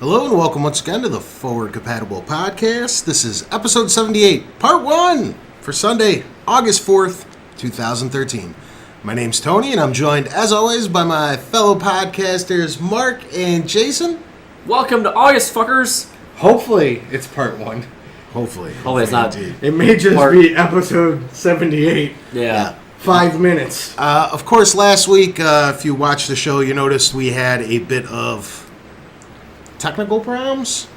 Hello and welcome once again to the FwdCompatible podcast. This is episode 78, part 1 for Sunday, August 4th, 2013. My name's Tony and I'm joined as always by my fellow podcasters Mark and Jason. Welcome to August, fuckers. Hopefully it's part 1. Hopefully it's not. indeed. It may just be episode 78. Yeah. 5 minutes. Of course, last week, if you watched the show, you noticed we had a bit of technical problems.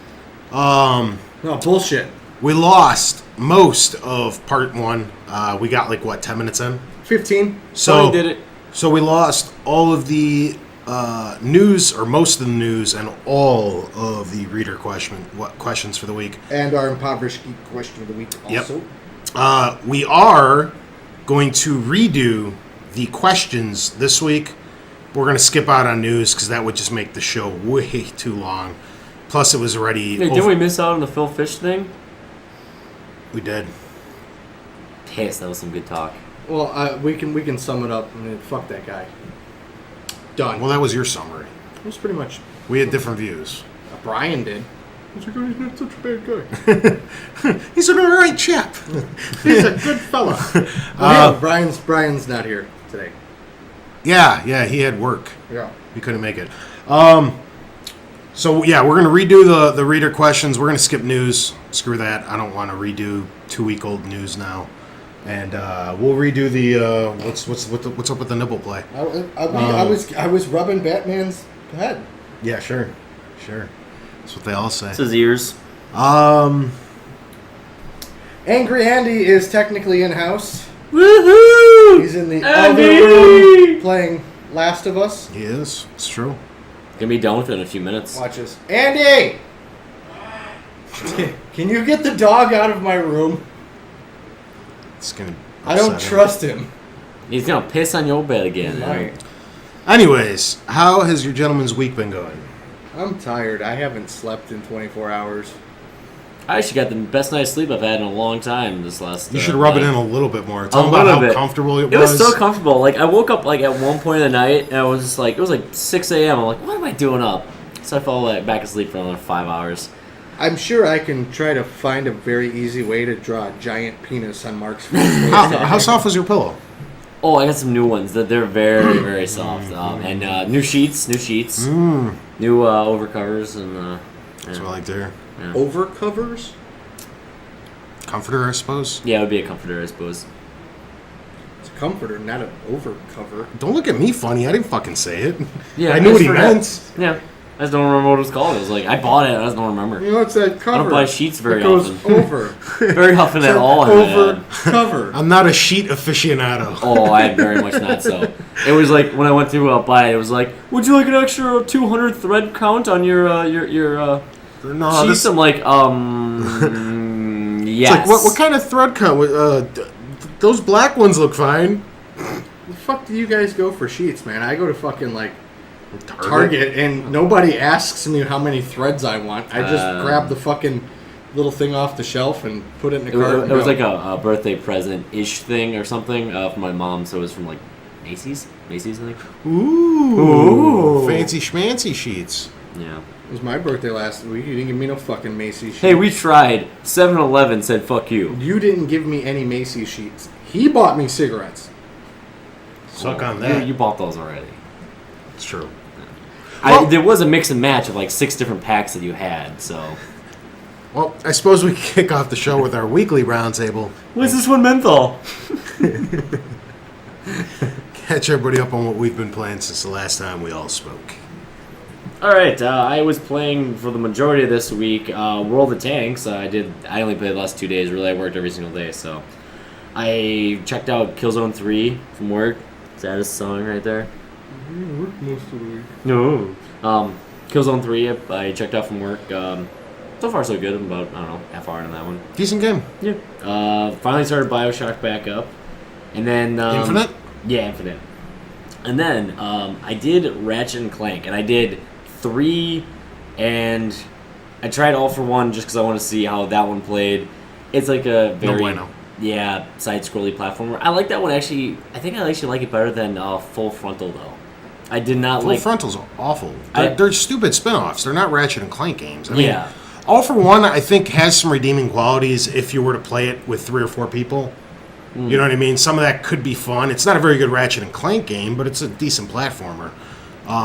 No, bullshit. We lost most of part 1. We got 10 minutes in? 15. So did it. So we lost all of the news, or most of the news, and all of the reader questions for the week. And our Impoverished Geek question of the week also. Yep. We are going to redo the questions this week. We're going to skip out on news because that would just make the show way too long. Plus, it was already... Hey, didn't we miss out on the Phil Fish thing? We did. Piss, that was some good talk. Well, we can sum it up. I mean, fuck that guy. Done. Well, that was your summary. It was pretty much... We had different views. Brian did. He's like, oh, he's not such a bad guy. He's an alright chap. He's a good fella. Yeah, Brian's not here today. Yeah, he had work. Yeah. He couldn't make it. So, yeah, we're going to redo the reader questions. We're going to skip news. Screw that. I don't want to redo 2-week-old news now. And we'll redo the what's up with the nipple play. I was rubbing Batman's head. Yeah, sure. That's what they all say. It's his ears. Angry Andy is technically in-house. Woohoo! He's in the Andy! other room playing Last of Us. He is. It's true. Gonna be done with it in a few minutes. Watch this. Andy! Can you get the dog out of my room? It's gonna. I don't trust him. He's gonna piss on your bed again. Right. Anyways, how has your gentleman's week been going? I'm tired. I haven't slept in 24 hours. I actually got the best night's sleep I've had in a long time this last You should rub night. it in a little bit more. Tell about how comfortable it was. It was so comfortable. I woke up at one point in the night and I was just it was 6 a.m. I'm like, what am I doing up? So I fell back asleep for another 5 hours. I'm sure I can try to find a very easy way to draw a giant penis on Mark's face. How soft was your pillow? Oh, I got some new ones. They're very, very soft. And new sheets. New overcovers. And That's what I like to hear. yeah. Overcovers? Comforter, I suppose. Yeah, it would be a comforter, I suppose. It's a comforter, not an overcover. Don't look at me funny. I didn't fucking say it. Yeah, I knew what he forgot. meant. Yeah, I just don't remember what it was called. It was I bought it. I just don't remember. You know, it's that cover. I don't buy sheets very it goes often. over. Very often at all. Over cover. I'm not a sheet aficionado. Oh, I am very much not so. It was when I went to buy it, it was would you like an extra 200 thread count on your No, sheets? I'm yes. It's what kind of thread count? Those black ones look fine. The fuck do you guys go for sheets, man? I go to fucking Target and nobody asks me how many threads I want. I just grab the fucking little thing off the shelf and put it in the cart. It was a birthday present-ish thing or something from my mom, so it was from Macy's, I think. Ooh. Fancy schmancy sheets. Yeah. It was my birthday last week. You didn't give me no fucking Macy's sheets. Hey, we tried. 7-Eleven said fuck you. You didn't give me any Macy's sheets. He bought me cigarettes. Suck on that. You bought those already. It's true. There was a mix and match of 6 different packs that you had, so. Well, I suppose we can kick off the show with our weekly roundtable. What's this one menthol? Catch everybody up on what we've been playing since the last time we all spoke. Alright, I was playing for the majority of this week World of Tanks. I only played the last 2 days, really. I worked every single day, so. I checked out Killzone 3 from work. Saddest song right there. You worked most of the week. No. Killzone 3 I checked out from work. So far so good. I'm about, half hour into that one. Decent game. Yeah. Finally started BioShock back up. And then... Infinite? Yeah, Infinite. And then I did Ratchet and Clank. And I did 3 and I tried All for One just because I want to see how that one played. It's a very... No bueno. Yeah, side-scrolly platformer. I like that one actually. I think I actually like it better than Full Frontal though. I did not Full like. Frontal's awful. They're stupid spin-offs. They're not Ratchet and Clank games. I mean, Yeah. All for One, I think, has some redeeming qualities if you were to play it with 3 or 4 people. You know what I mean? Some of that could be fun. It's not a very good Ratchet and Clank game, but it's a decent platformer.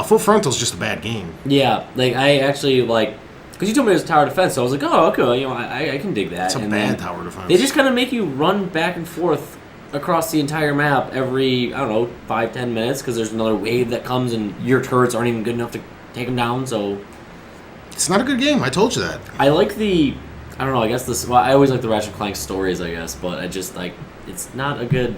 Full Frontal's just a bad game. Yeah, like I actually like because you told me it was tower defense, so I was like, oh, okay, you know, I can dig that. It's a bad tower defense. They just kind of make you run back and forth across the entire map every 5-10 minutes because there's another wave that comes and your turrets aren't even good enough to take them down. So it's not a good game. I told you that. I like the I guess this. Well, I always like the Ratchet and Clank stories, I guess, but I just like it's not a good.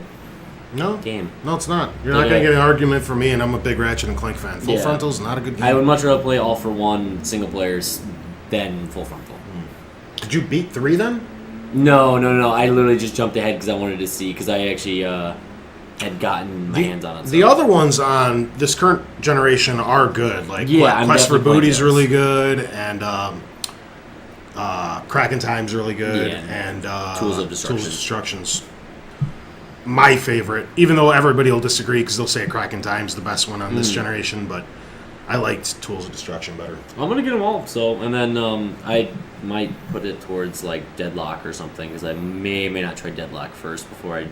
Game. No, it's not. You're not going to get an argument from me, and I'm a big Ratchet and Clank fan. Full Frontal's not a good game. I would much rather play All for One single players than Full Frontal. Did you beat 3 then? No. I literally just jumped ahead because I wanted to see, because I actually had gotten my hands on it. The other ones on this current generation are good. Like Quest for Booty's really good, and Kraken Time's really good, and Tools of Destruction's my favorite, even though everybody will disagree because they'll say Kraken Time's the best one on this generation, but I liked Tools of Destruction better. I'm gonna get them all. So, and then I might put it towards like Deadlock or something because I may or may not try Deadlock first before I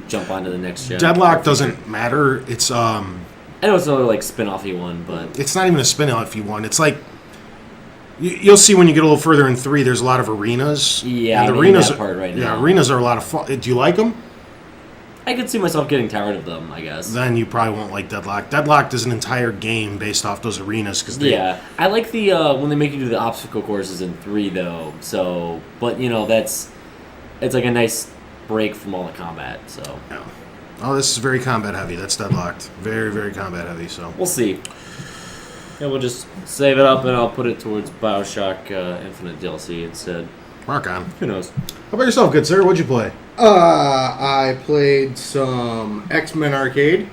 jump onto the next gen. Deadlock doesn't matter. It's I know it's another like spin-offy one, but it's not even a spin-offy one. It's like you'll see when you get a little further in 3. There's a lot of arenas. Yeah, and the arenas part right now. Yeah, arenas are a lot of fun. Do you like them? I could see myself getting tired of them, I guess. Then you probably won't like Deadlock. Deadlock is an entire game based off those arenas. I like the when they make you do the obstacle courses in 3, though. So, but it's like a nice break from all the combat. So, yeah. Oh, this is very combat heavy. That's Deadlocked. Very, very combat heavy. So we'll see. Yeah, we'll just save it up and I'll put it towards BioShock Infinite DLC instead. Rock on. Who knows? How about yourself, good sir? What'd you play? I played some X-Men Arcade.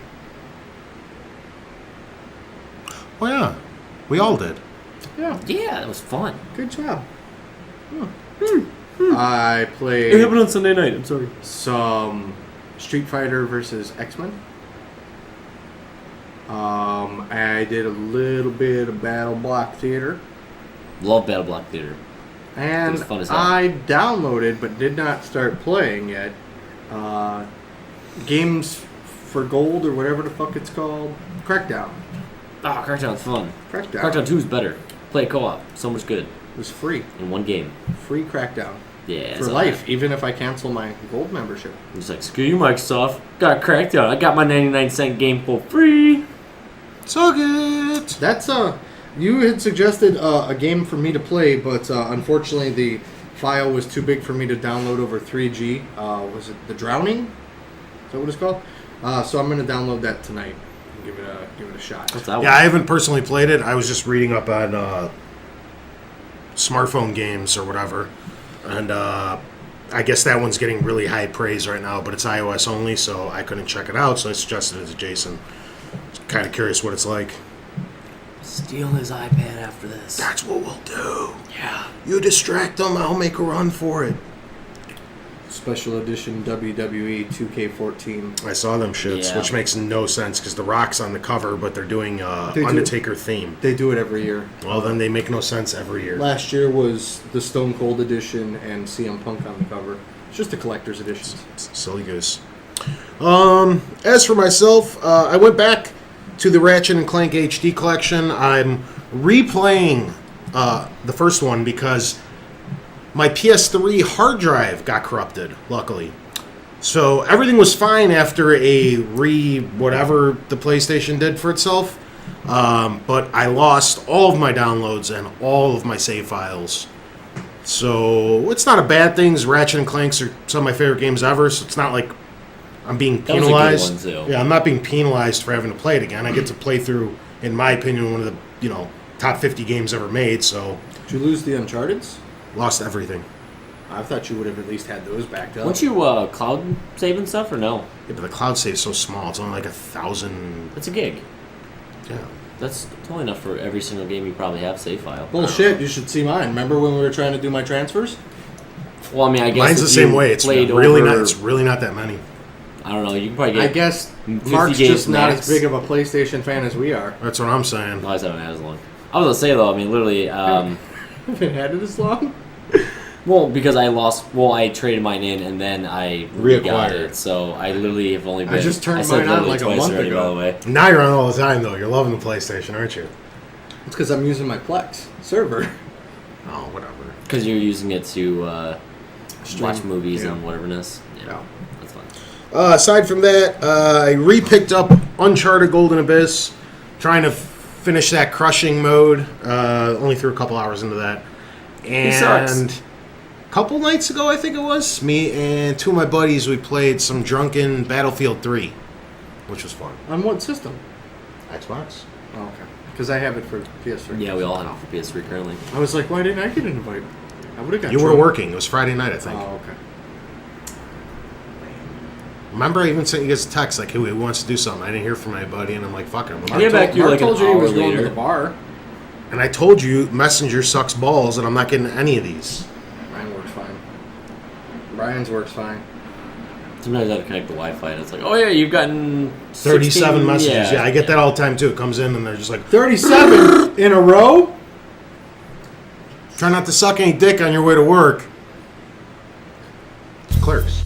Oh, yeah. We all did. Yeah. Yeah, that was fun. Good job. I played It happened on Sunday night. I'm sorry. some Street Fighter versus X-Men. I did a little bit of Battle Block Theater. Love Battle Block Theater. And fun as hell. I downloaded, but did not start playing yet, Games for Gold, or whatever the fuck it's called. Crackdown. Oh, Crackdown's fun. Crackdown. Crackdown 2 is better. Play co-op. So much good. It was free. In one game. Free Crackdown. Yeah. For life, even if I cancel my Gold membership. It's like, screw you, Microsoft. Got Crackdown. I got my 99-cent game for free. So good. That's, you had suggested a game for me to play, but unfortunately the file was too big for me to download over 3G. Was it The Drowning? Is that what it's called? So I'm going to download that tonight and give it a shot. What's that one? Yeah, I haven't personally played it. I was just reading up on smartphone games or whatever. And I guess that one's getting really high praise right now, but it's iOS only, so I couldn't check it out, so I suggested it to Jason. Kind of curious what it's like. Steal his iPad after this. That's what we'll do. Yeah. You distract them, I'll make a run for it. Special edition WWE 2K14. I saw them shits, which makes no sense because The Rock's on the cover, but they're doing Undertaker theme. They do it every year. Well, then they make no sense every year. Last year was the Stone Cold edition and CM Punk on the cover. It's just a collector's edition. Silly goose. As for myself, I went back to the Ratchet and Clank HD collection. I'm replaying the first one because my PS3 hard drive got corrupted, luckily. So everything was fine after a whatever the PlayStation did for itself. But I lost all of my downloads and all of my save files. So it's not a bad thing. Ratchet and Clanks are some of my favorite games ever, so it's not like I'm being penalized. That was a good one, too. Yeah, I'm not being penalized for having to play it again. I get to play through, in my opinion, one of the top 50 games ever made. So Did you lose the Uncharted's? lost everything. I thought you would have at least had those backed up. Weren't you cloud saving stuff or no? Yeah, but the cloud save's so small. It's only like 1,000. It's a gig. Yeah. That's totally enough for every single game you probably have save file. Bullshit, you should see mine. Remember when we were trying to do my transfers? Well, I mean, I guess Mine's the if same you way. It's played really over- not. It's really not that many. I don't know. You can probably get. I guess 50 Mark's games just not max. as big of a PlayStation fan as we are. That's what I'm saying. No, I haven't had as long. I was gonna say though. I mean, literally. Haven't had it as long. Well, because I traded mine in and then I re-got Reacquired. it. So I literally have only been. I just turned said mine on literally like a twice month already, ago. By the way. Now you're on all the time, though. You're loving the PlayStation, aren't you? It's because I'm using my Plex server. Oh, whatever. Because you're using it to watch Stream. movies Yeah. and whateverness. Yeah. That's fine. Aside from that, I re-picked up Uncharted Golden Abyss, trying to finish that crushing mode. Only threw a couple hours into that. sucks. And a couple nights ago, I think it was, me and two of my buddies, we played some drunken Battlefield 3, which was fun. On what system? Xbox? Oh, okay. Because I have it for PS3. Yeah, we all have it for PS3 currently. I was like, why didn't I get an invite? I would have got. You were drunk. working. It was Friday night, I think. Oh, okay. Remember, I even sent you guys a text like, "Hey, who wants to do something?" I didn't hear from anybody, and I'm like, "Fuck it." I'll get back to you Mark like an told you he hour was going to later. the bar. And I told you, Messenger sucks balls, and I'm not getting any of these. Mine works fine. Brian's works fine. Sometimes I have to connect the Wi-Fi and it's like, oh yeah, you've gotten 37 16 messages. Yeah, I get that all the time too. It comes in, and they're just like, 37 in a row? "Try not to suck any dick on your way to work." Clerks.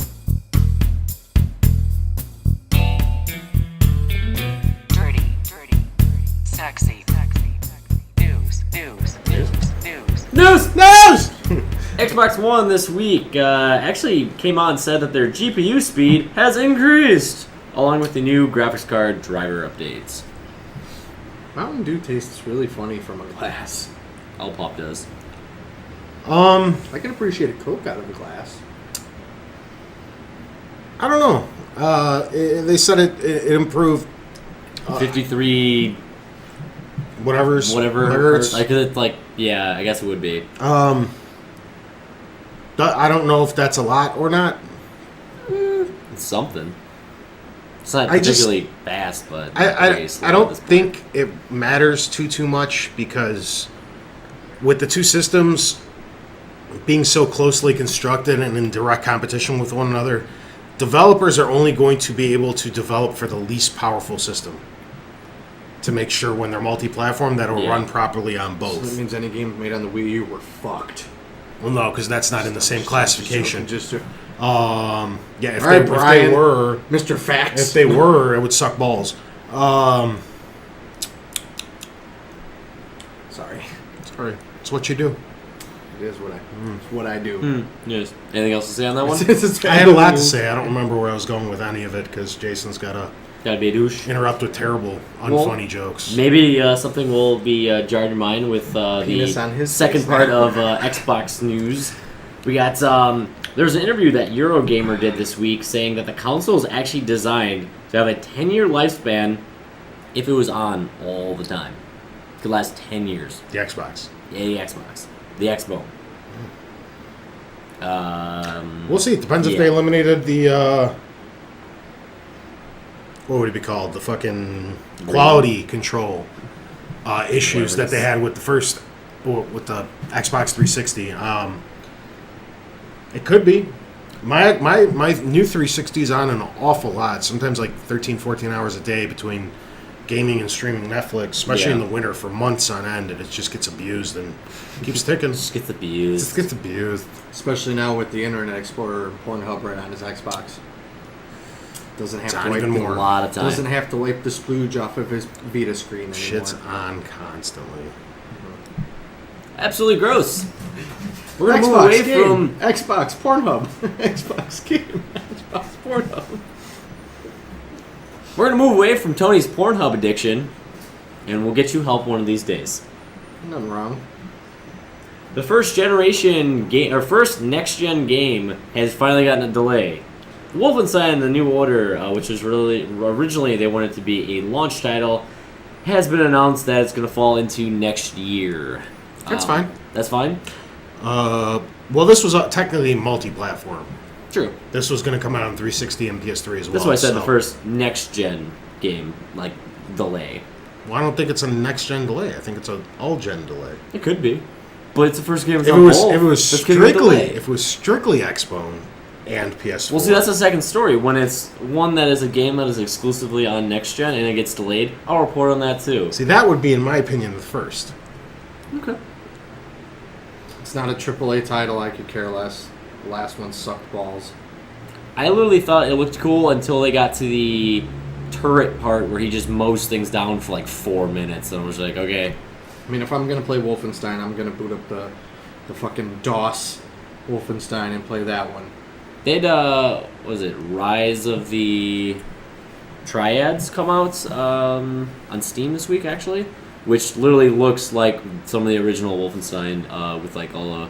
Dirty, sexy, news. News! Xbox One this week actually came out and said that their GPU speed has increased, along with the new graphics card driver updates. Mountain Dew tastes really funny from a glass. All Pop does. I can appreciate a Coke out of a glass. I don't know. They said it improved 53 whatever's whatever. hertz. Like, it's like, yeah, I guess it would be. I don't know if that's a lot or not. It's something. It's not I just- particularly fast, but I very slow I at don't this point. think it matters too much, because with the two systems being so closely constructed and in direct competition with one another, developers are only going to be able to develop for the least powerful system to make sure when they're multi-platform that it'll Yeah. run properly on So that both. means any game made on the Wii U were fucked. Well, no, because that's not in the same classification. Just Yeah, if, All they, right, if they Brian. were, Mr. Facts. if they were, it would suck balls. Sorry. Sorry, it's what you do. It is what I do. Yes. Anything else to say on that one? I had a lot to say. I don't remember where I was going with any of it, because Jason's got to Gotta be a douche. interrupt with terrible, unfunny jokes. Maybe something will be jarred your mind with Penis on the his second face part now. of Xbox news. We got there's an interview that Eurogamer did this week saying that the console is actually designed to have a 10-year lifespan if it was on all the time. It could last 10 years. The Xbox. Yeah, the Xbox. The Xbox. We'll see. It depends if yeah. they eliminated the what would it be called? The fucking quality control issues that they had with the first, with the Xbox 360. It could be. My new 360 is on an awful lot. Sometimes like 13, 14 hours a day between gaming and streaming Netflix, especially in Yeah. the winter for months on end, and it just gets abused and keeps ticking. Just gets abused. Just gets abused. Especially now with the Internet Explorer Pornhub right on his Xbox. Doesn't have It's to on wipe even the, more. A lot of time. Doesn't have to wipe the splooge off of his Vita screen anymore. Shit's on constantly. Absolutely gross. We're gonna move Xbox away game, from Xbox Pornhub. Xbox game. Xbox Pornhub. We're gonna move away from Tony's Pornhub addiction, and we'll get you help one of these days. Nothing wrong. The first generation game, or first next gen game, has finally gotten a delay. Wolfenstein: The New Order, which was really originally they wanted to be a launch title, has been announced that it's gonna fall into next year. That's fine. That's fine. Well, this was technically multi-platform. True. This was going to come out on 360 and PS3 as well. That's why I said the so- first next gen game delay. Well, I don't think it's a next-gen delay. I think it's an all-gen delay. It could be, but it's the first game. If it was strictly Xbone, and PS4. Well, see, that's the second story. When it's one that is a game that is exclusively on next gen and it gets delayed, I'll report on that too. See, that would be, in my opinion, the first. Okay. It's not a AAA title. I could care less. The last one sucked balls. I literally thought it looked cool until they got to the turret part where he just mows things down for like 4 minutes, and I was like, okay. I mean, if I'm gonna play Wolfenstein, I'm gonna boot up the fucking DOS Wolfenstein and play that one. Did what was it Rise of the Triads come out on Steam this week actually, which literally looks like some of the original Wolfenstein with like all the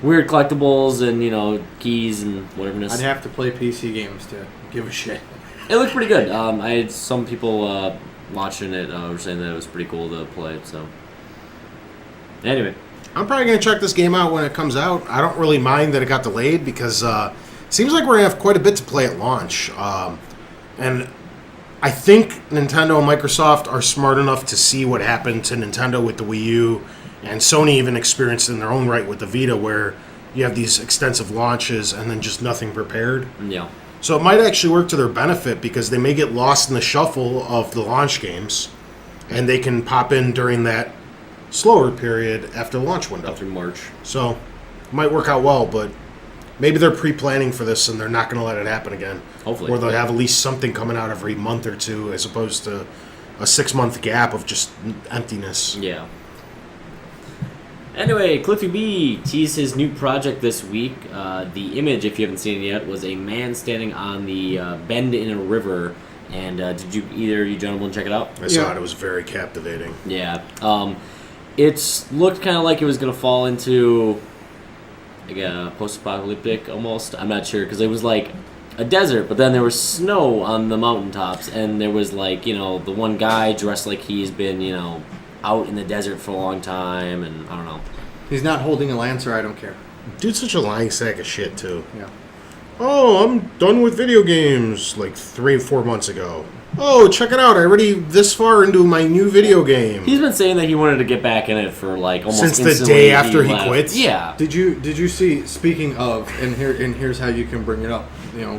weird collectibles and keys and whatever. I'd have to play PC games to give a shit. It looked pretty good. I had some people watching it were saying that it was pretty cool to play. So anyway, I'm probably going to check this game out when it comes out. I don't really mind that it got delayed because it seems like we're going to have quite a bit to play at launch. And I think Nintendo and Microsoft are smart enough to see what happened to Nintendo with the Wii U, and Sony even experienced it in their own right with the Vita, where you have these extensive launches and then just nothing prepared. yeah. So it might actually work to their benefit because they may get lost in the shuffle of the launch games, and they can pop in during that slower period after the launch window. Through March. So it might work out well, but maybe they're pre-planning for this and they're not going to let it happen again. Hopefully. Or they'll have at least something coming out every month or two as opposed to a 6-month gap of just emptiness. Yeah. Anyway, Cliffy B teased his new project this week. The image, if you haven't seen it yet, was a man standing on the bend in a river. And did either of you gentlemen check it out? I saw it. It was very captivating. Yeah. It looked kind of like it was going to fall into like a post-apocalyptic almost. I'm not sure because it was like a desert, but then there was snow on the mountaintops, and there was like, the one guy dressed like he's been, out in the desert for a long time, and I don't know. He's not holding a Lancer, I don't care. Dude's such a lying sack of shit, too. Yeah. Oh, I'm done with video games like 3 or 4 months ago. Oh, check it out. I already this far into my new video game. He's been saying that he wanted to get back in it for like almost since the instantly day after he left. quits. Yeah. Did you see, speaking of, and here's how you can bring it up,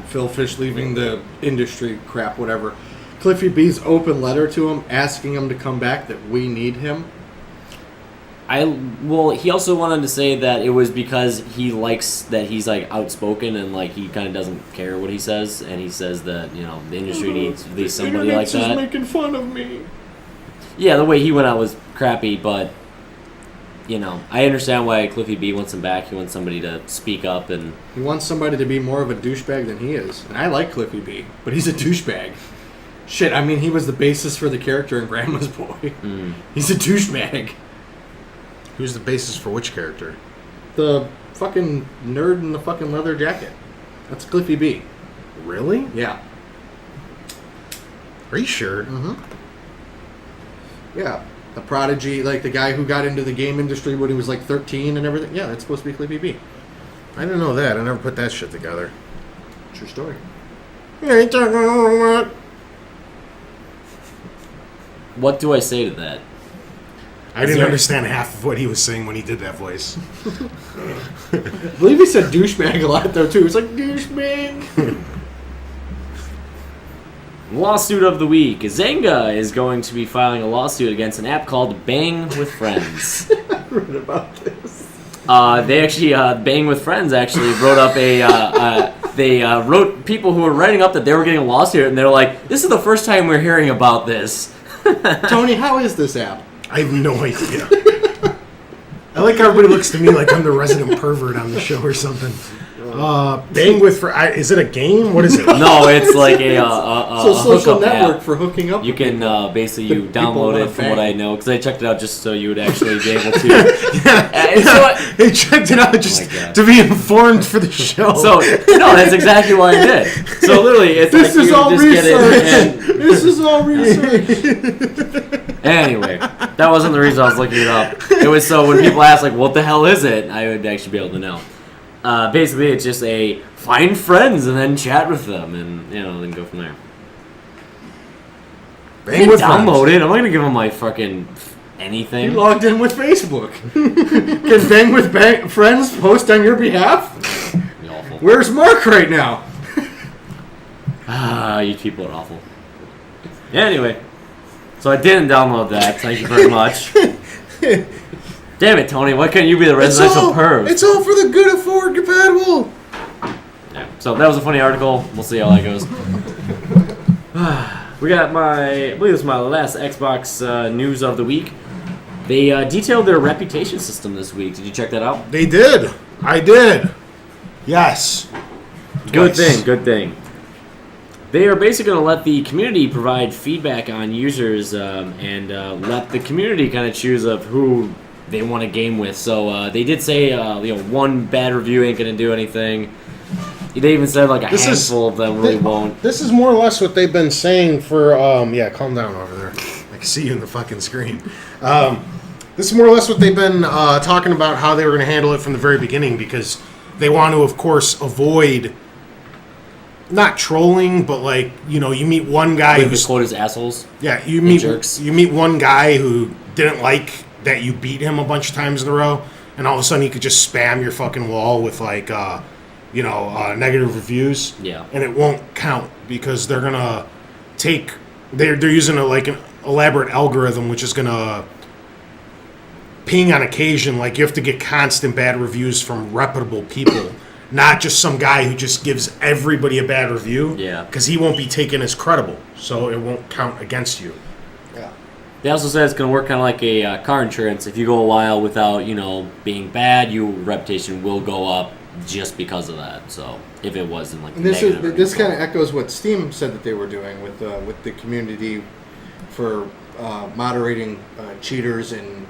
Phil Fish leaving the industry crap, whatever. Cliffy B's open letter to him asking him to come back, that we need him. He also wanted to say that it was because he likes that he's like outspoken and like he kind of doesn't care what he says, and he says that the industry needs at least somebody like that. Just making fun of me. Yeah, the way he went out was crappy, but I understand why Cliffy B wants him back. He wants somebody to speak up, and He wants somebody to be more of a douchebag than he is, and I like Cliffy B, but he's a douchebag. Shit, I mean, he was the basis for the character in Grandma's Boy. He's a douchebag. Who's the basis for which character? The fucking nerd in the fucking leather jacket. That's Cliffy B. Really? Yeah. Are you sure? Yeah. The prodigy, like the guy who got into the game industry when he was like 13 and everything. Yeah, that's supposed to be Cliffy B. I didn't know that. I never put that shit together. True story. what do I say to that? I didn't understand half of what he was saying when he did that voice. I believe he said douchebag a lot though too. It's like douchebag. Lawsuit of the week. Zynga is going to be filing a lawsuit against an app called Bang with Friends. I read about this. They actually, Bang with Friends actually wrote up they wrote people who were writing up that they were getting a lawsuit, and they're like, this is the first time we're hearing about this. Tony, how is this app? I have no idea. I like how everybody looks to me like I'm the resident pervert on the show or something. Bang with is it a game? What is it? No, it's like a social hookup network app. for hooking up. You with can people. basically The you people download wanna it from what bang. I know because I checked it out just so you would actually be able to. They checked it out just God. to be informed for the show. So no, that's exactly what I did. So literally, it's This like is you all just get research. it. And This is all research. anyway, that wasn't the reason I was looking it up. It was so when people ask like, "What the hell is it?" I would actually be able to know. Basically, it's just a find friends and then chat with them, and then go from there. Bang with Download friends. it. I'm not gonna give them my fucking anything. You logged in with Facebook. Can Bang with Friends post on your behalf? Be awful. Where's Mark right now? You people are awful. Yeah, anyway. So I didn't download that. Thank you very much. Damn it, Tony. Why can't you be the residential perv? It's all for the good of FwdCompatible. Yeah, so that was a funny article. We'll see how that goes. We got I believe this is my last Xbox news of the week. They detailed their reputation system this week. Did you check that out? They did. I did. Yes. Good Twice. thing. They are basically going to let the community provide feedback on users and let the community kind of choose of who they want to game with. So they did say, one bad review ain't going to do anything. They even said like a handful of them really won't. This is more or less what they've been saying for, calm down over there. I can see you in the fucking screen. This is more or less what they've been talking about how they were going to handle it from the very beginning, because they want to, of course, avoid not trolling, but like, you meet one guy who's quote as assholes. Yeah, you jerks. meet one guy who didn't like that you beat him a bunch of times in a row, and all of a sudden he could just spam your fucking wall with like negative reviews. Yeah. And it won't count because they're gonna they're using an elaborate algorithm which is gonna ping on occasion, like you have to get constant bad reviews from reputable people. Not just some guy who just gives everybody a bad review. Yeah. Because he won't be taken as credible, so it won't count against you. Yeah. They also said it's going to work kind of like a car insurance. If you go a while without, being bad, your reputation will go up just because of that. So if it wasn't like and this kind of echoes what Steam said that they were doing with the community for moderating cheaters and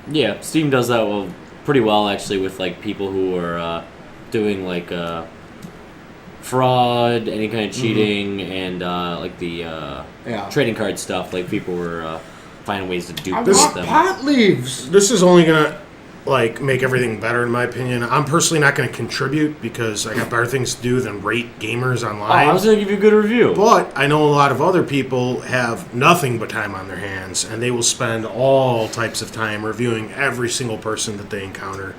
yeah, Steam does that pretty well actually with like people who are doing like fraud, any kind of cheating, and like the trading card stuff. Like people were finding ways to dupe them. Pot leaves. This is only gonna make everything better in my opinion. I'm personally not gonna contribute because I got better things to do than rate gamers online. I was gonna give you a good review. But I know a lot of other people have nothing but time on their hands, and they will spend all types of time reviewing every single person that they encounter.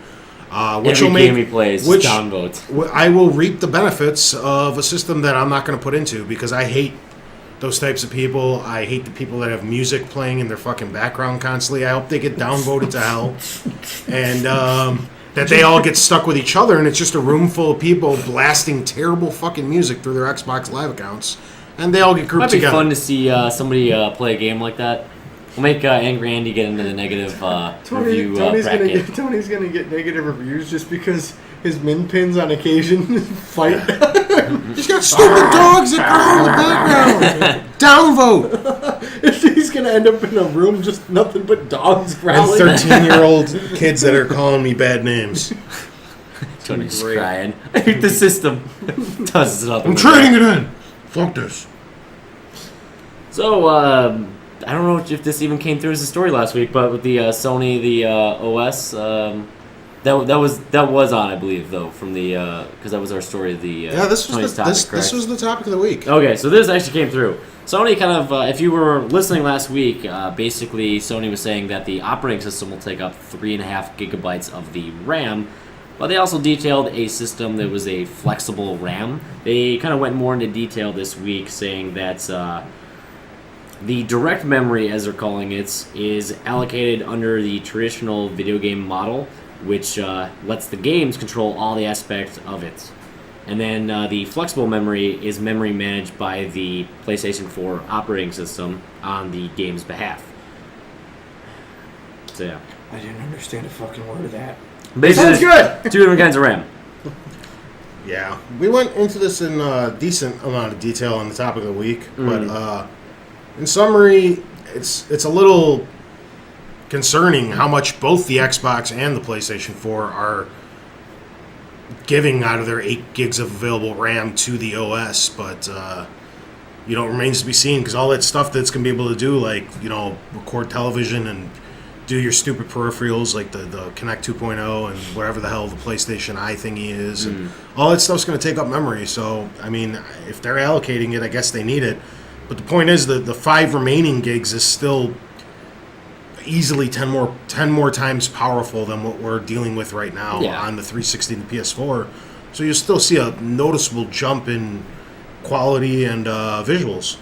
Which every will make game he plays downvotes. I will reap the benefits of a system that I'm not going to put into because I hate those types of people. I hate the people that have music playing in their fucking background constantly. I hope they get downvoted to hell, and that they all get stuck with each other, and it's just a room full of people blasting terrible fucking music through their Xbox Live accounts, and they all get grouped together. Might be fun to see somebody play a game like that. We'll make Angry Andy get into the negative review bracket. Tony's gonna get negative reviews just because his min pins on occasion fight. He's got stupid dogs that growl in the background. Downvote. He's gonna end up in a room just nothing but dogs growling. And 13-year-old kids that are calling me bad names. Tony's crying. I hate the system. I'm trading it in. Fuck this. So, I don't know if this even came through as a story last week, but with the Sony, the OS, that was on, I believe, though, from the because that was our story of the this was Sony's this was the topic of the week. Okay, so this actually came through. Sony kind of, if you were listening last week, basically Sony was saying that the operating system will take up 3.5 gigabytes of the RAM. But they also detailed a system that was a flexible RAM. They kind of went more into detail this week, saying that the direct memory, as they're calling it, is allocated under the traditional video game model, which lets the games control all the aspects of it. And then the flexible memory is memory managed by the PlayStation 4 operating system on the game's behalf. So yeah. I didn't understand a fucking word of that. Basically, Sounds good! 2 different kinds of RAM. Yeah, we went into this in a decent amount of detail on the topic of the week, but in summary, it's a little concerning how much both the Xbox and the PlayStation 4 are giving out of their 8 gigs of available RAM to the OS, but it remains to be seen because all that stuff that's going to be able to do, like, record television and do your stupid peripherals like the Kinect 2.0 and whatever the hell the PlayStation Eye thingy is, and all that stuff's going to take up memory. So, I mean, if they're allocating it, I guess they need it. But the point is that the 5 remaining gigs is still easily 10 more times powerful than what we're dealing with right now on the 360 and the PS4. So you'll still see a noticeable jump in quality and visuals.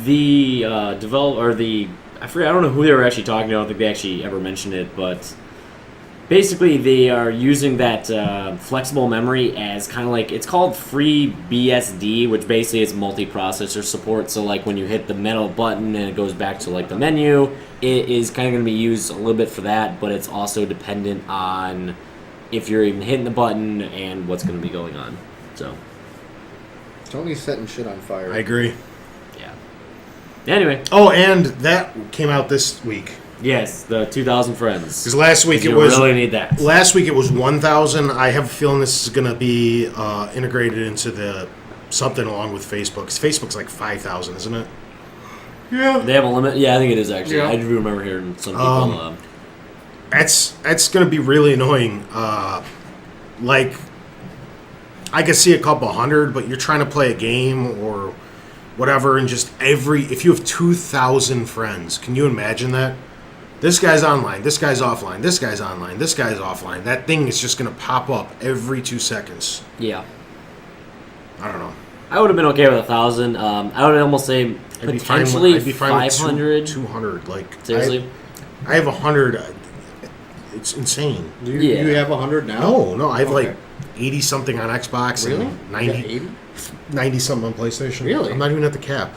The I forget, I don't know who they were actually talking to. I don't think they actually ever mentioned it, but basically they are using that flexible memory as kind of like, it's called free BSD, which basically is multi-processor support. So like when you hit the metal button and it goes back to like the menu, it is kind of going to be used a little bit for that, but it's also dependent on if you're even hitting the button and what's going to be going on. So Tony's setting shit on fire. I agree. yeah. Anyway, Oh, and that came out this week. yes, the 2,000 friends. Because last week You it was really need that. Last week it was 1,000. I have a feeling this is going to be integrated into the something along with Facebook. 'Cause Facebook's like 5,000, isn't it? Yeah. They have a limit? Yeah, I think it is actually. Yeah. I do remember hearing some people. That's going to be really annoying. Like, I could see a couple hundred, but you're trying to play a game or whatever, and just if you have 2,000 friends, can you imagine that? This guy's online, this guy's offline, this guy's online, this guy's offline. That thing is just going to pop up every 2 seconds. Yeah. I don't know. I would have been okay with 1,000. I would almost say I'd be fine potentially with 500. 200. Like, Seriously? I have 100. It's insane. Do you, Yeah. you have 100 now? No, I have Okay. like 80 something on Xbox Really? and You got 90 80? something on PlayStation. Really? I'm not even at the cap.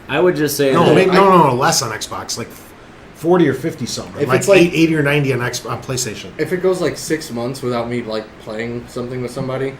I would just say No, that maybe, no, less on Xbox. Like 40 or 50 something. If Like, it's like- 80 or 90 on PlayStation. If it goes like 6 months without me like playing something with somebody,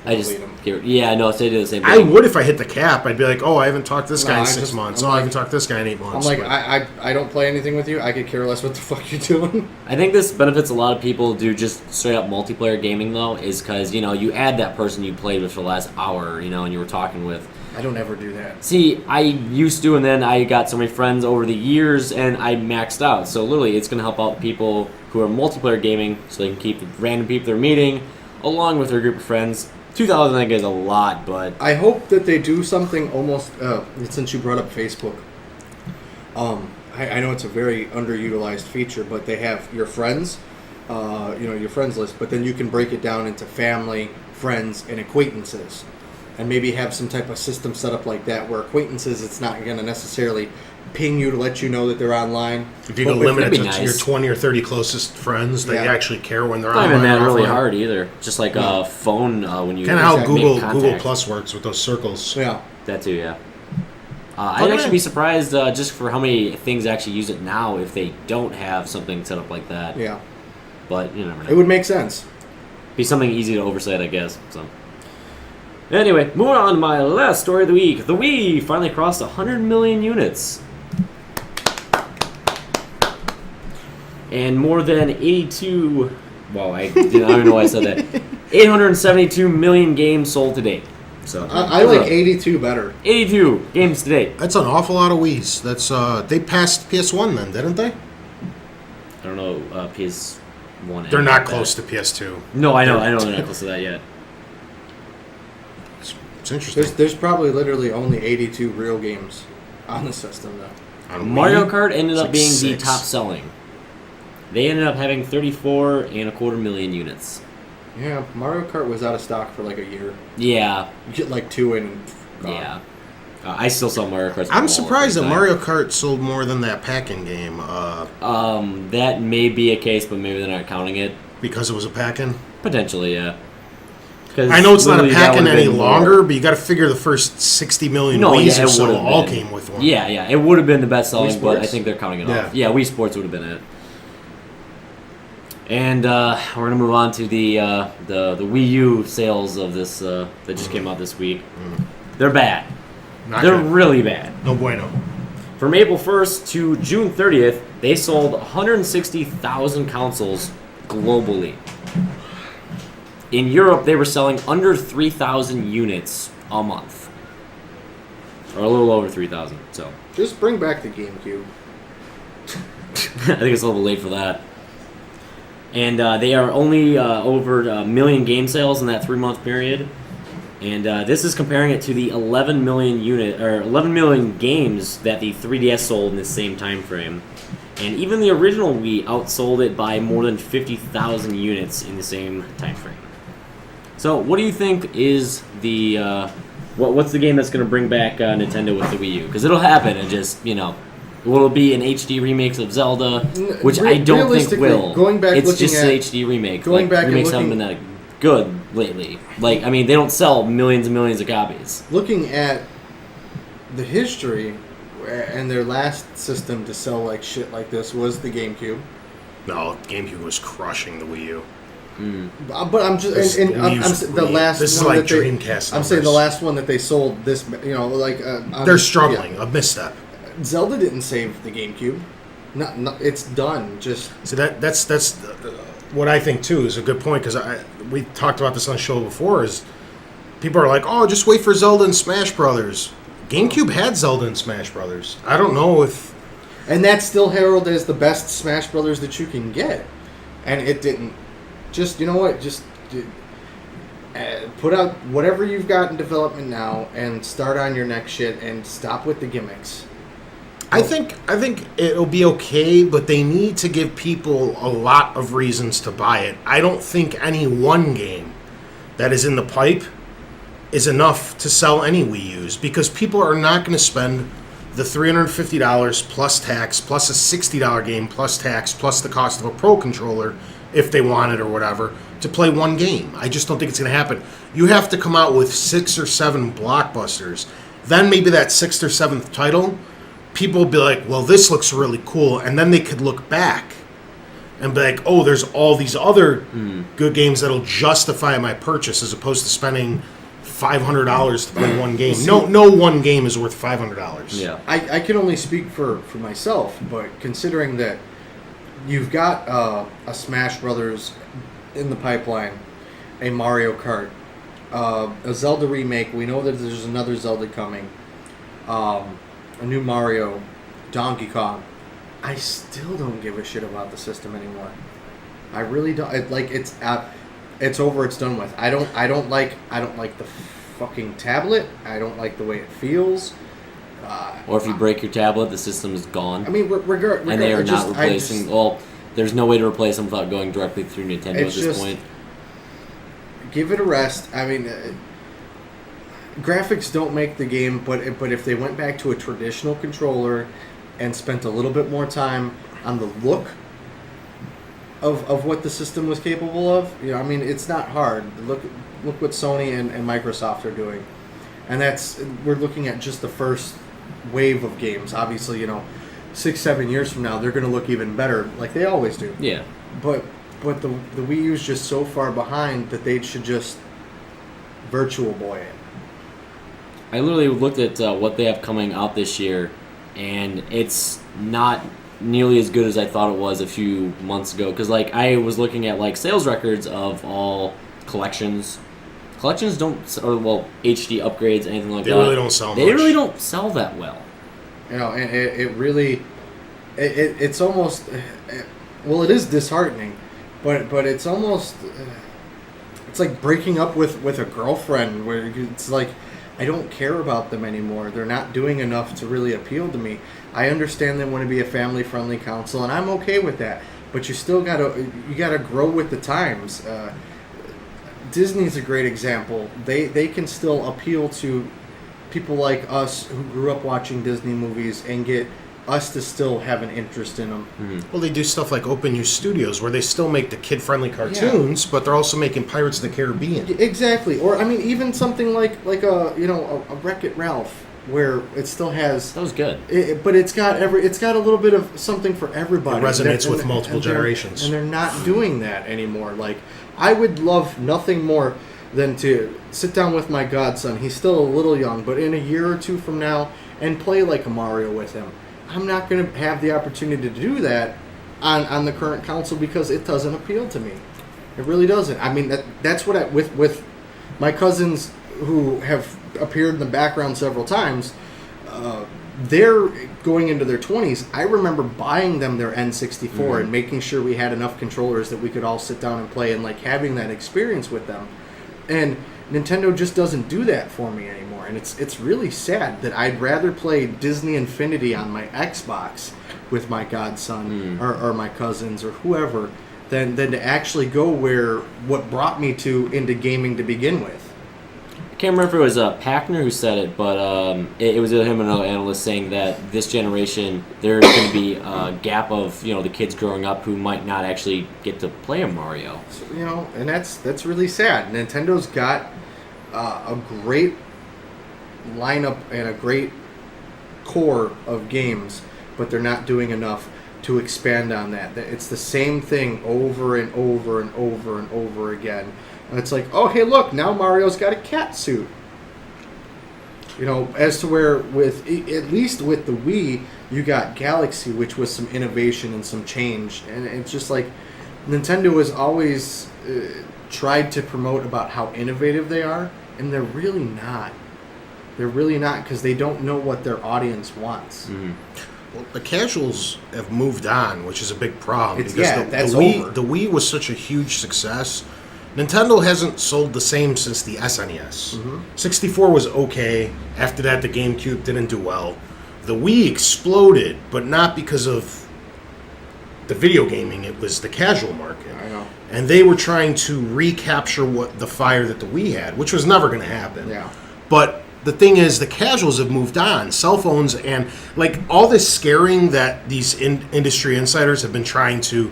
I just delete 'em. no, they do the same thing. I would if I hit the cap. I'd be like, oh, I haven't talked to this No, guy in I 6 just- months. I'm Oh, I like- haven't talked to this guy in 8 I'm months. like, But I don't play anything with you. I could care less what the fuck you're doing. I think this benefits a lot of people who do just straight up multiplayer gaming though, is because you add that person you played with for the last hour, and you were talking with. I don't ever do that. See, I used to, and then I got so many friends over the years, and I maxed out. So literally, it's going to help out people who are multiplayer gaming, so they can keep the random people they're meeting, along with their group of friends. 2,000, I think, is a lot, but I hope that they do something almost. Since you brought up Facebook, I know it's a very underutilized feature, but they have your friends, your friends list, but then you can break it down into family, friends, and acquaintances. And maybe have some type of system set up like that where acquaintances, it's not going to necessarily ping you to let you know that they're online. if you can But limit it that'd to be your nice. 20 or 30 closest friends that you Yeah. actually care when they're it's not online. even that or really offline. hard either. Just like a phone when you Kind of how make Google contact. Plus works with those circles. Yeah. That too, yeah. I'd actually be surprised just for how many things actually use it now if they don't have something set up like that. Yeah. But you never know. It would make sense. Be something easy to oversight, I guess. So, anyway, moving on to my last story of the week. The Wii finally crossed 100 million units. And more than 82... Well, I don't even know why I said that. 872 million games sold to date. So I like 82 better. 82 games to date. That's an awful lot of Wii's. That's they passed PS1 then, didn't they? I don't know, PS1. They're not close to PS2. No, I know they're not close to that yet. It's interesting. There's probably literally only 82 real games on the system though. On Mario Wii, Kart ended it's up like being 6. the top selling. They ended up having 34.25 million units. Yeah, Mario Kart was out of stock for like a year. Yeah, You get like 2 in. And gone. yeah. I still sell Mario Kart. I'm surprised that Mario Kart sold more than that Pac-In game That may be a case, but maybe they're not counting it. because it was a Pac-In. Potentially, yeah. 'Cause I know it's not a literally that Pac-In would've any been longer, more. but you got to figure the first 60 million No, Wii's yeah, or it so would've all been. came with one. Yeah, it would have been the best selling, Wii but I Sports? think they're counting it Yeah. off. Yeah, Wii Sports would have been it. And we're gonna move on to the Wii U sales of this that just came out this week. They're bad. Not They're good. really bad. No bueno. From April 1st to June 30th, they sold 160,000 consoles globally. In Europe, they were selling under 3,000 units a month. Or a little over 3,000, so. Just bring back the GameCube. I think it's a little late for that. And they are only over a million game sales in that 3-month period. And this is comparing it to the 11 million games that the 3DS sold in the same time frame. And even the original Wii outsold it by more than 50,000 units in the same time frame. So, what do you think is the what's the game that's going to bring back Nintendo with the Wii U? Because it'll happen, and just will it be an HD remake of Zelda, which I don't think will. It's just an HD remake. Remakes haven't been that good lately. They don't sell millions and millions of copies. Looking at the history, and their last system to sell like shit like this was the GameCube. No, GameCube was crushing the Wii U. But I'm just the last. This is one like that they, Dreamcast. I'm saying the last one that they sold. This, they're struggling. A misstep. Zelda didn't save the GameCube. Not it's done. Just so that's what I think too is a good point, because we talked about this on the show before. Is people are like, oh, just wait for Zelda and Smash Brothers. GameCube had Zelda and Smash Brothers. I don't know if, and that's still heralded as the best Smash Brothers that you can get, and it didn't. Just just put out whatever you've got in development now and start on your next shit and stop with the gimmicks. I think it'll be okay, but they need to give people a lot of reasons to buy it. I don't think any one game that is in the pipe is enough to sell any Wii U's, because people are not going to spend the $350 plus tax, plus a $60 game plus tax, plus the cost of a Pro controller, if they want it or whatever, to play one game. I just don't think it's going to happen. You have to come out with 6 or 7 blockbusters. Then maybe that 6th or 7th title, people will be like, well, this looks really cool. And then they could look back and be like, oh, there's all these other good games that'll justify my purchase, as opposed to spending $500 to play one game. No one game is worth $500. Yeah, I can only speak for myself, but considering that you've got a Smash Brothers in the pipeline, a Mario Kart, a Zelda remake. We know that there's another Zelda coming, a new Mario, Donkey Kong. I still don't give a shit about the system anymore. I really don't. It's over. It's done with. I don't like the fucking tablet. I don't like the way it feels. Or if you break your tablet, the system is gone. I mean, and they are not replacing. There's no way to replace them without going directly through Nintendo at this point. Give it a rest. I mean, graphics don't make the game, but if they went back to a traditional controller and spent a little bit more time on the look of what the system was capable of, I mean, it's not hard. Look what Sony and Microsoft are doing, and we're looking at just the first wave of games. Obviously, 6-7 years from now, they're going to look even better, like they always do. Yeah. But the Wii U is just so far behind that they should just Virtual Boy it. I literally looked at what they have coming out this year, and it's not nearly as good as I thought it was a few months ago. Because I was looking at sales records of all collections. Collections don't, HD upgrades, anything like that. They really don't sell much. They really don't sell that well. And it really, it's almost, it is disheartening, but it's almost, it's like breaking up with a girlfriend, where it's like, I don't care about them anymore. They're not doing enough to really appeal to me. I understand they want to be a family-friendly console, and I'm okay with that. But you still gotta grow with the times. Disney's a great example. They can still appeal to people like us who grew up watching Disney movies and get us to still have an interest in them. Mm-hmm. Well, they do stuff like Open Use Studios, where they still make the kid-friendly cartoons, but they're also making Pirates of the Caribbean. Exactly. Or, I mean, even something like a Wreck-It Ralph, where it still has... That was good. But it's got a little bit of something for everybody. It resonates with multiple generations. And they're not doing that anymore. I would love nothing more than to sit down with my godson. He's still a little young, but in a year or two from now, and play like a Mario with him. I'm not going to have the opportunity to do that on the current console because it doesn't appeal to me. It really doesn't. I mean, that's what with my cousins who have appeared in the background several times, they're going into their 20s. I remember buying them their N64 and making sure we had enough controllers that we could all sit down and play, and having that experience with them. And Nintendo just doesn't do that for me anymore, and it's really sad that I'd rather play Disney Infinity on my Xbox with my godson or my cousins or whoever than to actually go where what brought me into gaming to begin with. I can't remember if it was Packner who said it, but it was him and another analyst saying that this generation, there's going to be a gap of the kids growing up who might not actually get to play a Mario. So, and that's really sad. Nintendo's got a great lineup and a great core of games, but they're not doing enough to expand on that. It's the same thing over and over and over and over again. And it's like, oh, hey, look, now Mario's got a cat suit. As to where at least with the Wii, you got Galaxy, which was some innovation and some change. And it's just like Nintendo has always tried to promote about how innovative they are, and they're really not. They're really not, because they don't know what their audience wants. Mm-hmm. Well, the casuals have moved on, which is a big problem. That's Wii, over. The Wii was such a huge success. Nintendo hasn't sold the same since the SNES. Mm-hmm. 64 was okay. After that, the GameCube didn't do well. The Wii exploded, but not because of the video gaming. It was the casual market. I know. And they were trying to recapture the fire that the Wii had, which was never going to happen. Yeah. But the thing is, the casuals have moved on. Cell phones and all this scaring that these industry insiders have been trying to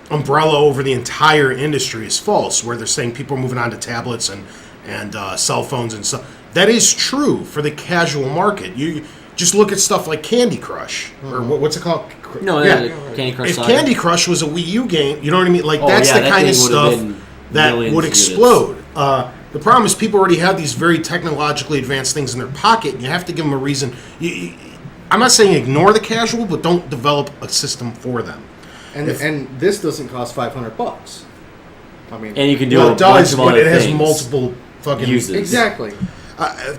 umbrella over the entire industry is false, where they're saying people are moving on to tablets and cell phones and stuff. That is true for the casual market. You just look at stuff like Candy Crush, or what's it called? No, Candy Crush. If Saga. Candy Crush was a Wii U game, you know what I mean? That's the that kind of thing stuff that would explode. The problem is people already have these very technologically advanced things in their pocket, and you have to give them a reason. I'm not saying ignore the casual, but don't develop a system for them. And this doesn't cost $500. I mean, and you can do it does, but it has multiple fucking uses. Exactly.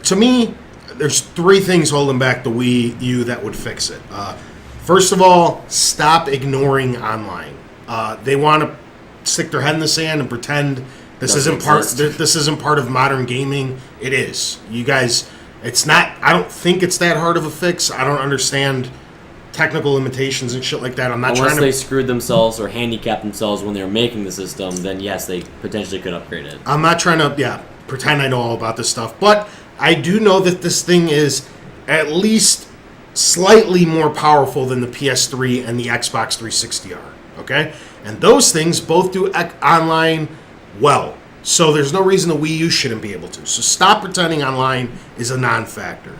To me, there's three things holding back the Wii U that would fix it. First of all, stop ignoring online. They want to stick their head in the sand and pretend this isn't part of modern gaming. It is. You guys, it's not. I don't think it's that hard of a fix. I don't understand technical limitations and shit like that. I'm not Unless trying to. They screwed themselves or handicapped themselves when they were making the system, then yes, they potentially could upgrade it. I'm not trying to pretend I know all about this stuff, but I do know that this thing is at least slightly more powerful than the PS3 and the Xbox 360 are. Okay, and those things both do online well. So there's no reason the Wii U shouldn't be able to. So stop pretending online is a non-factor.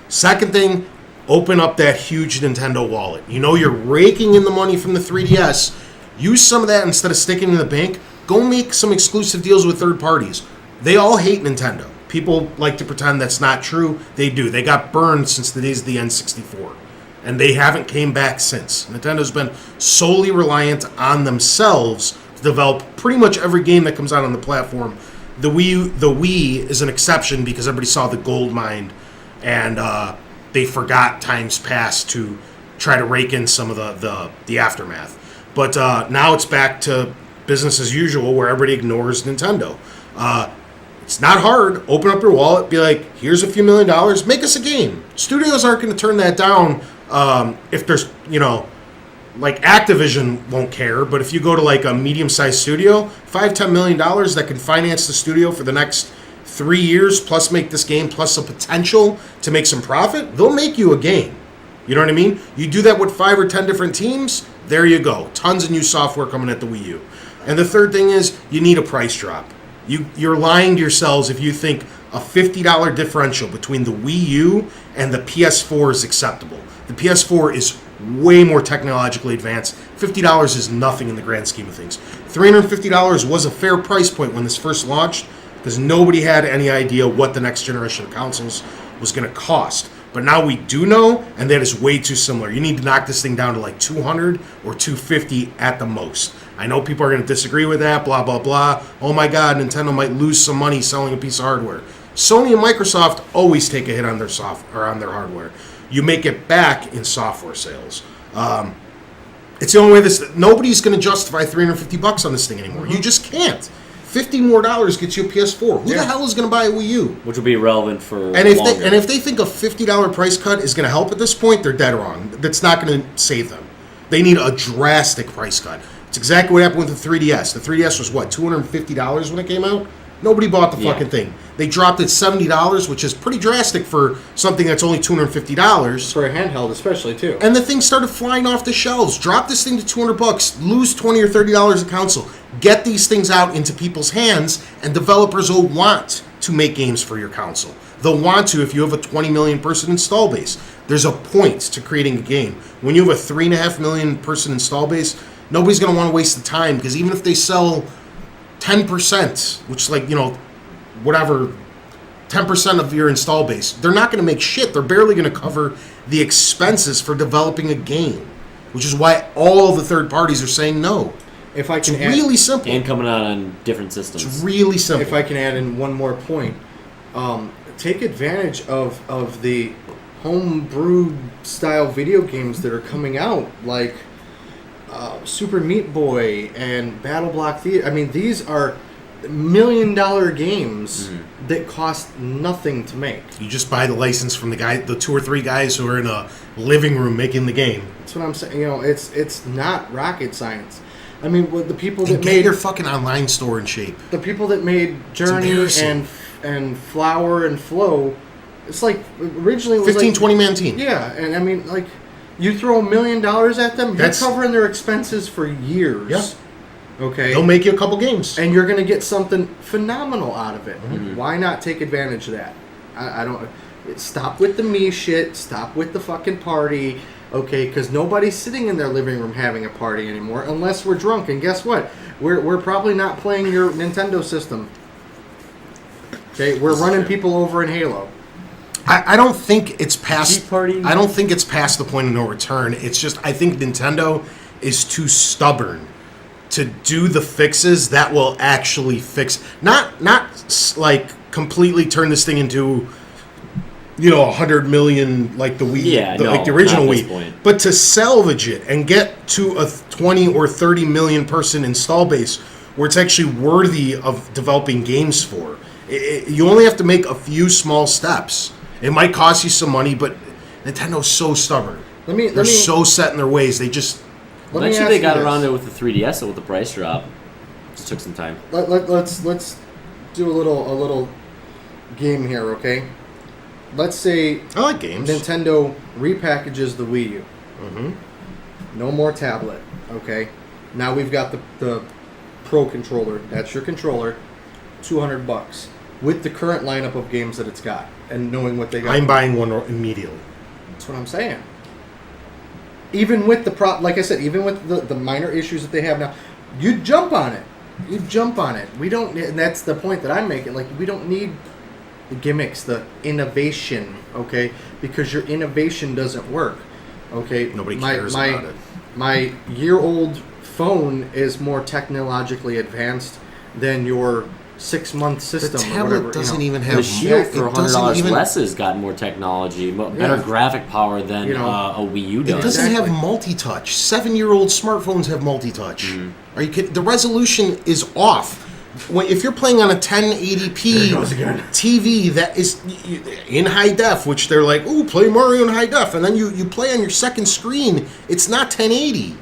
Second thing, open up that huge Nintendo wallet. You're raking in the money from the 3DS. Use some of that instead of sticking in the bank. Go make some exclusive deals with third parties. They all hate Nintendo. People like to pretend that's not true. They do. They got burned since the days of the N64. And they haven't came back since. Nintendo's been solely reliant on themselves to develop pretty much every game that comes out on the platform. The Wii is an exception because everybody saw the gold mine and they forgot times past to try to rake in some of the aftermath. But now it's back to business as usual where everybody ignores Nintendo. It's not hard. Open up your wallet, be like, here's a few $1 million, make us a game. Studios aren't going to turn that down if there's, like Activision won't care, but if you go to like a medium-sized studio, $5-10 million that can finance the studio for the next 3 years, plus make this game, plus a potential to make some profit, they'll make you a game. You know what I mean? You do that with 5 or 10 different teams, there you go. Tons of new software coming at the Wii U. And the third thing is, you need a price drop. You're lying to yourselves if you think a $50 differential between the Wii U and the PS4 is acceptable. The PS4 is way more technologically advanced. $50 is nothing in the grand scheme of things. $350 was a fair price point when this first launched because nobody had any idea what the next generation of consoles was going to cost. But now we do know, and that is way too similar. You need to knock this thing down to like $200 or $250 at the most. I know people are going to disagree with that, blah, blah, blah. Oh my God, Nintendo might lose some money selling a piece of hardware. Sony and Microsoft always take a hit on their on their hardware. You make it back in software sales. It's the only way nobody's going to justify $350 on this thing anymore. You just can't. $50 more gets you a PS4. Who the hell is going to buy a Wii U? Which will be relevant for And if longer. if they think a $50 price cut is going to help at this point, they're dead wrong. That's not going to save them. They need a drastic price cut. It's exactly what happened with the 3DS. The 3DS was what, $250 when it came out? Nobody bought the fucking thing. They dropped it $70, which is pretty drastic for something that's only $250. For a handheld, especially too. And the thing started flying off the shelves. Drop this thing to $200, lose $20 or $30 a console. Get these things out into people's hands, and developers will want to make games for your console. They'll want to if you have a 20 million person install base. There's a point to creating a game. When you have a 3.5 million person install base, nobody's going to want to waste the time, because even if they sell 10%, which is like, whatever, 10% of your install base, they're not going to make shit. They're barely going to cover the expenses for developing a game, which is why all the third parties are saying no. If I It's can really simple. and coming out on different systems. It's really simple. If I can add in one more point, take advantage of the home-brewed style video games that are coming out, like Super Meat Boy and Battle Block Theater. I mean, these are $1 million games that cost nothing to make. You just buy the license from the 2 or 3 guys who are in a living room making the game. That's what I'm saying. It's not rocket science. I mean, the people that And made get your fucking online store in shape. the people that made Journey embarrassing. and Flower and Flow, it's like originally it was 15, like, 20-man team. Yeah, and I mean, like, you throw $1 million at them, That's- you're covering their expenses for years. Yeah. Okay. They'll make you a couple games. And you're going to get something phenomenal out of it. Mm-hmm. Why not take advantage of that? I don't. Stop with the me shit. Stop with the fucking party. Okay, because nobody's sitting in their living room having a party anymore unless we're drunk. And guess what? We're probably not playing your Nintendo system. Okay, we're running people over in Halo. I don't think it's past. Tea party? I don't think it's past the point of no return. It's just I think Nintendo is too stubborn to do the fixes that will actually fix. Not like completely turn this thing into 100 million like the Wii, like the original not at this Wii, point. but to salvage it and get to a 20 or 30 million person install base where it's actually worthy of developing games for. You only have to make a few small steps. It might cost you some money, but Nintendo's so stubborn. They're so set in their ways. They just Eventually they got around it with the 3DS with the price drop. Just took some time. Let's do a little game here, okay? Let's say I like games. Nintendo repackages the Wii U. Mm-hmm. No more tablet, okay? Now we've got the Pro controller. That's your controller. $200 with the current lineup of games that it's got, and knowing what they got. I'm buying one immediately. That's what I'm saying. Even with like I said, even with the minor issues that they have now, you jump on it. You jump on it. We don't, and that's the point that I'm making. Like, we don't need the gimmicks, the innovation, okay? Because your innovation doesn't work, okay? Nobody cares about it. My year-old phone is more technologically advanced than your 6-month system. The or tablet whatever, doesn't even have The Shield it for doesn't $100 even- less has got more technology, better graphic power than a Wii U It does. doesn't Exactly. have multi-touch. 7-year-old smartphones have multi-touch. Mm-hmm. Are you kidding? The resolution is off. If you're playing on a 1080p There it goes again. TV that is in high def, which they're like, "Ooh, play Mario in high def," and then you play on your second screen, it's not 1080.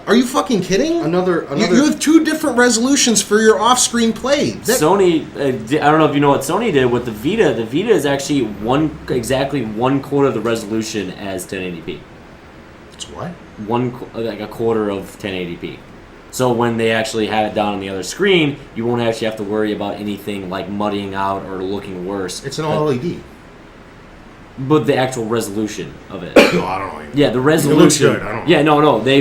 Are you fucking kidding? Another. You have 2 different resolutions for your off-screen play. Sony, I don't know if you know what Sony did with the Vita. The Vita is actually exactly one quarter of the resolution as 1080p. It's what? Like a quarter of 1080p. So when they actually have it down on the other screen, you won't actually have to worry about anything like muddying out or looking worse. It's an OLED. But the actual resolution of it. No, I don't know. Yeah, the resolution. It looks good. I don't know. Yeah, no. They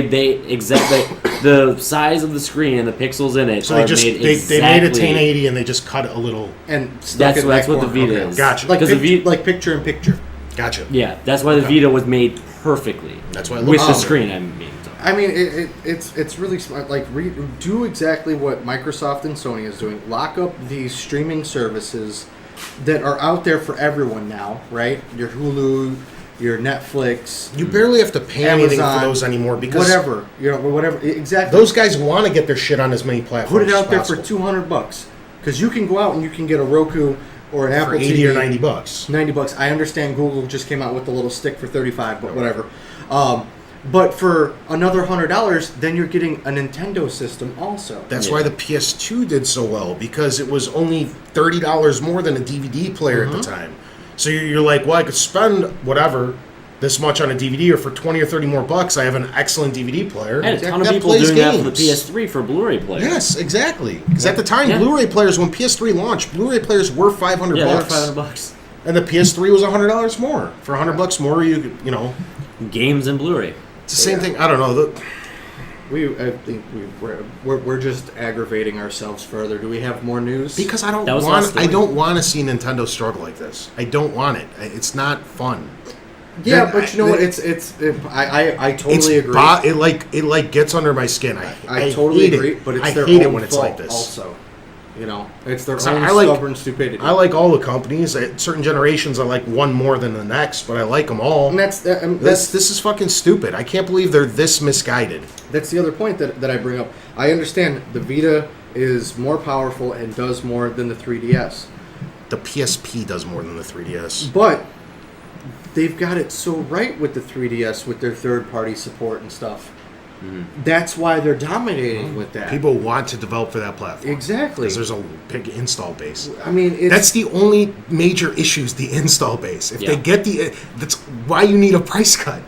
exactly the size of the screen and the pixels in it. So are they just made they made it exactly- 1080 and they just cut it a little. And That's what the Vita is. Gotcha. Like, 'Cause the Vita- like picture in picture. Gotcha. Yeah, that's why the Vita was made perfectly. That's why it with looks the good. screen. I mean, I mean, it's really smart. Like, do exactly what Microsoft and Sony is doing. Lock up these streaming services that are out there for everyone now, right? Your Hulu, your Netflix, You barely have to pay anything Amazon, for those anymore because whatever. Exactly. those guys want to get their shit on as many platforms. Put it out as there possible. for $200 because you can go out and you can get a Roku or an Apple for 80 TV or $90. $90. I understand Google just came out with the little stick for $35, but whatever. But for another $100, then you're getting a Nintendo system also. That's why the PS2 did so well, because it was only $30 more than a DVD player at the time. So you're like, well, I could spend whatever this much on a DVD, or for 20 or 30 more bucks, I have an excellent DVD player. And a ton of that people plays doing that for the games. PS3 for Blu-ray players. Yes, exactly. Because at the time, Yeah. Blu-ray players, when PS3 launched, Blu-ray players were $500 Yeah, they're bucks. $500. And the PS3 was $100 more. For $100 more, you know, Games and Blu-ray. it's the same thing. I don't know. I think we're just aggravating ourselves further. Do we have more news? Because I That was the last story. don't want to see Nintendo struggle like this. I don't want it. It's not fun. Yeah, Then but you know what? I totally agree. It like gets under my skin. I totally hate agree, it. but it's I their hate own it when it's fault like this. also. You know, it's their So own I like- stubborn stupidity. I like all the companies. At certain generations, I like one more than the next, but I like them all. and that's This is fucking stupid. I can't believe they're this misguided. That's the other point that I bring up. I understand the Vita is more powerful and does more than the 3DS, The PSP does more than the 3DS. but they've got it so right with the 3DS with their third-party support and stuff. That's why they're dominating with that. People want to develop for that platform. Exactly. Because there's a big install base. I mean, it's, That's the only major issue is the install base. If they Yeah. get that's why you need a price cut.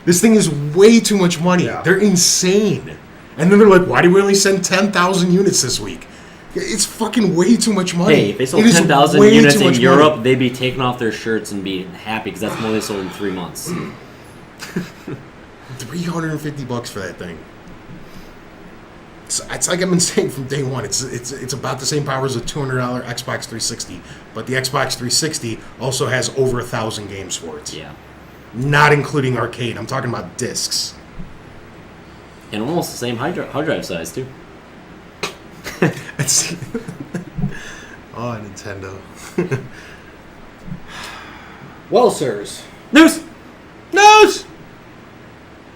This thing is way too much money. Yeah. They're insane. And then they're like, why did we only send 10,000 units this week? It's fucking way too much money. Hey, if they sold It is 10,000 way units too in much Europe, money. they'd be taking off their shirts and be happy because that's more they sold in 3 months. $350 for that thing. It's like I've been saying from day one. It's about the same power as a $200 Xbox 360, but the Xbox 360 also has over 1,000 games for it. Yeah. Not including arcade. I'm talking about discs. And almost the same hard drive size, too. It's oh, Nintendo. well, sirs, News! News!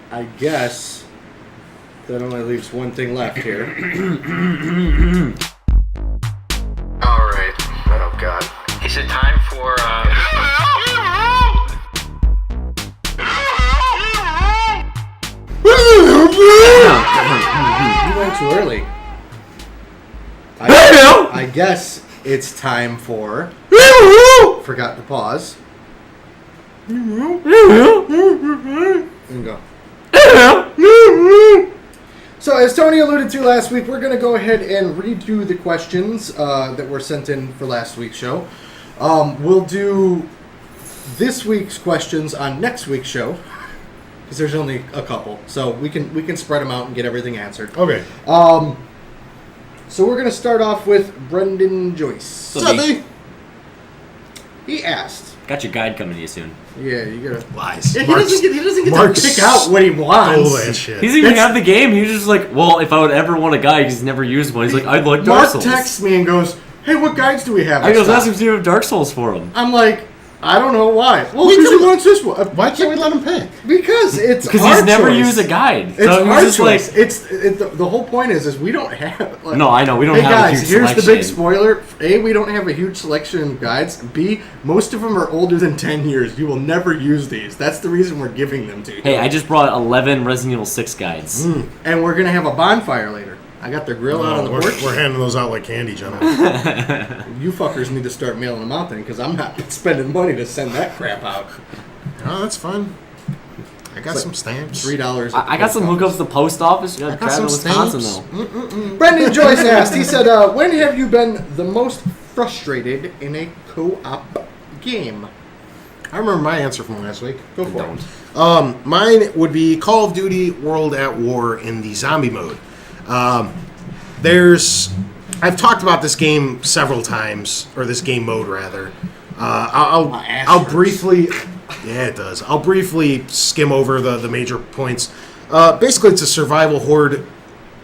I guess that only leaves one thing left here. All right. Oh God. Is it time for? You went too early. I guess it's time for. Forgot to pause. And go. So, as Tony alluded to last week, we're going to go ahead and redo the questions that were sent in for last week's show. We'll do this week's questions on next week's show because there's only a couple, so we can spread them out and get everything answered. Okay. So we're going to start off with Brendan Joyce. What's up, B? He asked. Got your guide coming to you soon. Yeah, you gotta. Lies. Yeah, he doesn't get Mark's to pick out what he stole wants. that shit. He's even have the game. He's just like, well, if I would ever want a guide, he's never used one. He's like, I'd like Dark Mark Souls. texts me and goes, "Hey, what guides do we have?" I goes, ask him if you have Dark Souls for him. I'm like, I don't know why. Well, We because can- he wants this one. Why can't we let him pick? Because it's Because our he's never choice. used a guide. It's So our he's just like, choice. The whole point is we don't have. Like, no, I know, we don't hey have guys, a huge here's selection. the big spoiler. A, we don't have a huge selection of guides. B, most of them are older than 10 years. You will never use these. That's the reason we're giving them to you. Hey, I just brought 11 Resident Evil 6 guides. And we're gonna have a bonfire later. I got the grill out on the porch. We're handing those out like candy, gentlemen. You fuckers need to start mailing them out then, because I'm not spending money to send that crap out. Oh, that's fine. I got some stamps. $3. I got some hookups to the post office. You know, I got Travis, some Wisconsin, stamps. though. Brendan Joyce asked, he said, when have you been the most frustrated in a co-op game? I remember my answer from last week. Go for it. Mine would be Call of Duty World at War in the zombie mode. I've talked about this game several times, or this game mode rather. I'll briefly, yeah, it does. I'll briefly skim over the major points. Basically, it's a survival horde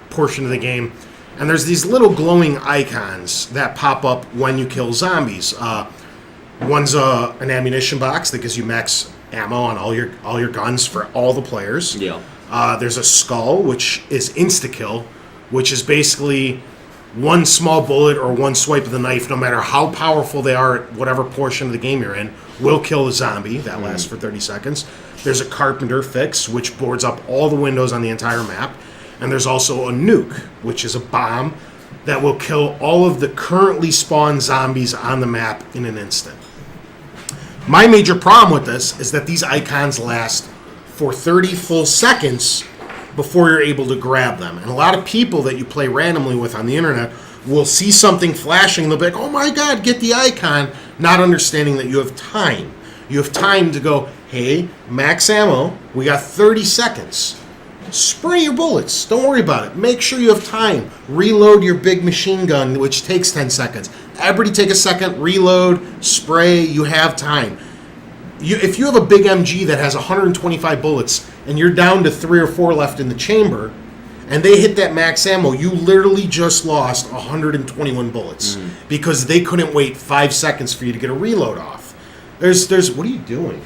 portion of the game, and there's these little glowing icons that pop up when you kill zombies. One's an ammunition box that gives you max ammo on all your guns for all the players. Yeah. There's a skull, which is insta-kill, which is basically one small bullet or one swipe of the knife, no matter how powerful they are at whatever portion of the game you're in, will kill the zombie. That lasts for 30 seconds. There's a carpenter fix, which boards up all the windows on the entire map. And there's also a nuke, which is a bomb that will kill all of the currently spawned zombies on the map in an instant. My major problem with this is that these icons last for 30 full seconds before you're able to grab them. And a lot of people that you play randomly with on the internet will see something flashing and they'll be like, oh my god, get the icon, not understanding that you have time. You have time to go, hey, max ammo, we got 30 seconds. Spray your bullets. Don't worry about it. Make sure you have time. Reload your big machine gun, which takes 10 seconds. Everybody take a second, reload, spray, you have time. If you have a big MG that has 125 bullets and you're down to 3 or 4 left in the chamber and they hit that max ammo, you literally just lost 121 bullets because they couldn't wait 5 seconds for you to get a reload off. There's what are you doing?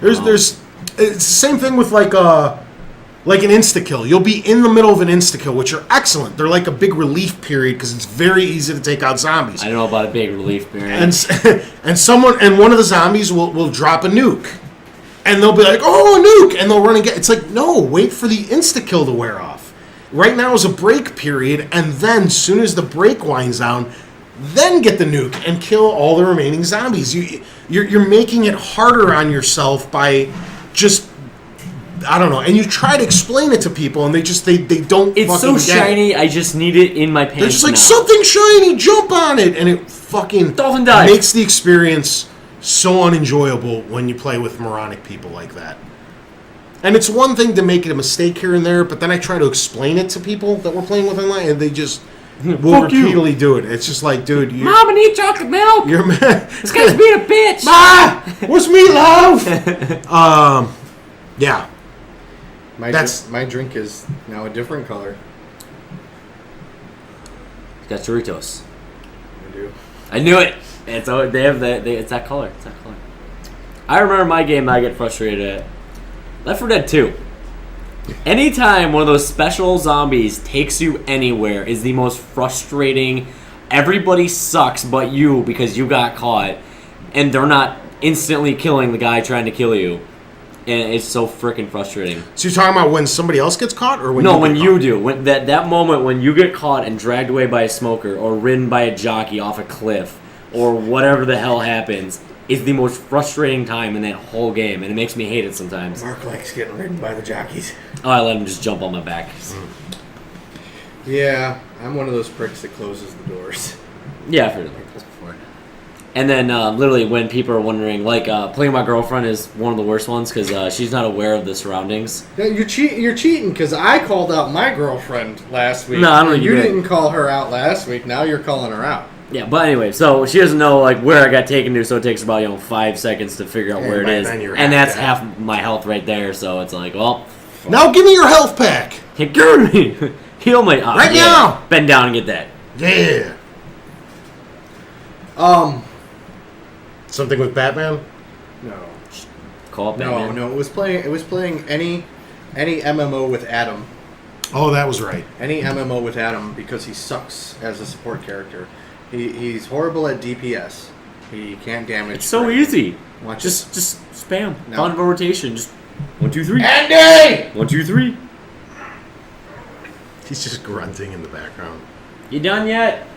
There's it's the same thing with like an insta-kill. You'll be in the middle of an insta-kill, which are excellent. They're like a big relief period because it's very easy to take out zombies. I know about a big relief period. And one of the zombies will drop a nuke. And they'll be like, oh, a nuke! And they'll run and get... It's like, no, wait for the insta-kill to wear off. Right now is a break period, and then as soon as the break winds down, then get the nuke and kill all the remaining zombies. You're making it harder on yourself by just... I don't know, and you try to explain it to people, and they don't. It's so shiny. I just need it in my pants. They're just like now. Something shiny, jump on it, and it fucking Dolphin dive. Makes the experience so unenjoyable when you play with moronic people like that. And it's one thing to make it a mistake here and there, but then I try to explain it to people that we're playing with online, and they just will repeatedly do it. It's just like, dude, Mom, I need chocolate milk. You're mad. This guy's being a bitch. Ma, what's meatloaf? Yeah. My drink is now a different color. It's got Doritos. I do. I knew it. It's they have that. It's that color. It's that color. I remember my game I get frustrated at. Left 4 Dead 2. Anytime one of those special zombies takes you anywhere is the most frustrating. Everybody sucks but you because you got caught, and they're not instantly killing the guy trying to kill you. And it's so freaking frustrating. So you're talking about when somebody else gets caught, or when you do. When that moment when you get caught and dragged away by a smoker, or ridden by a jockey off a cliff, or whatever the hell happens, is the most frustrating time in that whole game, and it makes me hate it sometimes. Mark likes getting ridden by the jockeys. Oh, I let him just jump on my back. Yeah, I'm one of those pricks that closes the doors. Yeah, I've heard of this before. And then, literally, when people are wondering, like, playing with my girlfriend is one of the worst ones because she's not aware of the surroundings. Yeah, you're cheating because I called out my girlfriend last week. No, I don't think you you didn't call her out last week. Now you're calling her out. Yeah, but anyway, so she doesn't know like where I got taken to, so it takes about 5 seconds to figure out where it is, and that's half my health right there. So it's like, well, now give me your health pack. Take care of me, heal me right now. Bend down and get that. Yeah. Something with Batman? No. Call up Batman. No. It was playing any MMO with Adam. Oh, that was right. Any MMO with Adam because he sucks as a support character. He's horrible at DPS. He can't damage. It's so easy. Watch just spam. No. Fun of a rotation. Just 1, 2, 3. Andy! 1, 2, 3. He's just grunting in the background. You done yet?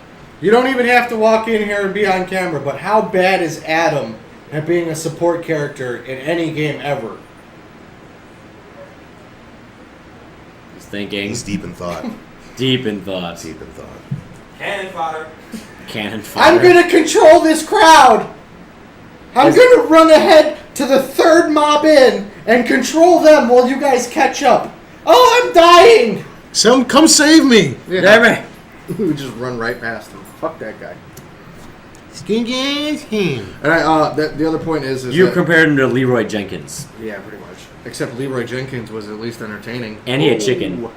You don't even have to walk in here and be on camera, but how bad is Adam at being a support character in any game ever? He's thinking. He's deep in thought. Deep in thought. Deep in thought. Cannon fodder. Cannon fire. I'm gonna control this crowd! I'm gonna run ahead to the third mob in and control them while you guys catch up. Oh, I'm dying! Come save me! Yeah. We just run right past him. Fuck that guy. And the other point is You that, compared him to Leroy Jenkins. yeah, pretty much. Except Leroy Jenkins was at least entertaining. And he had chicken.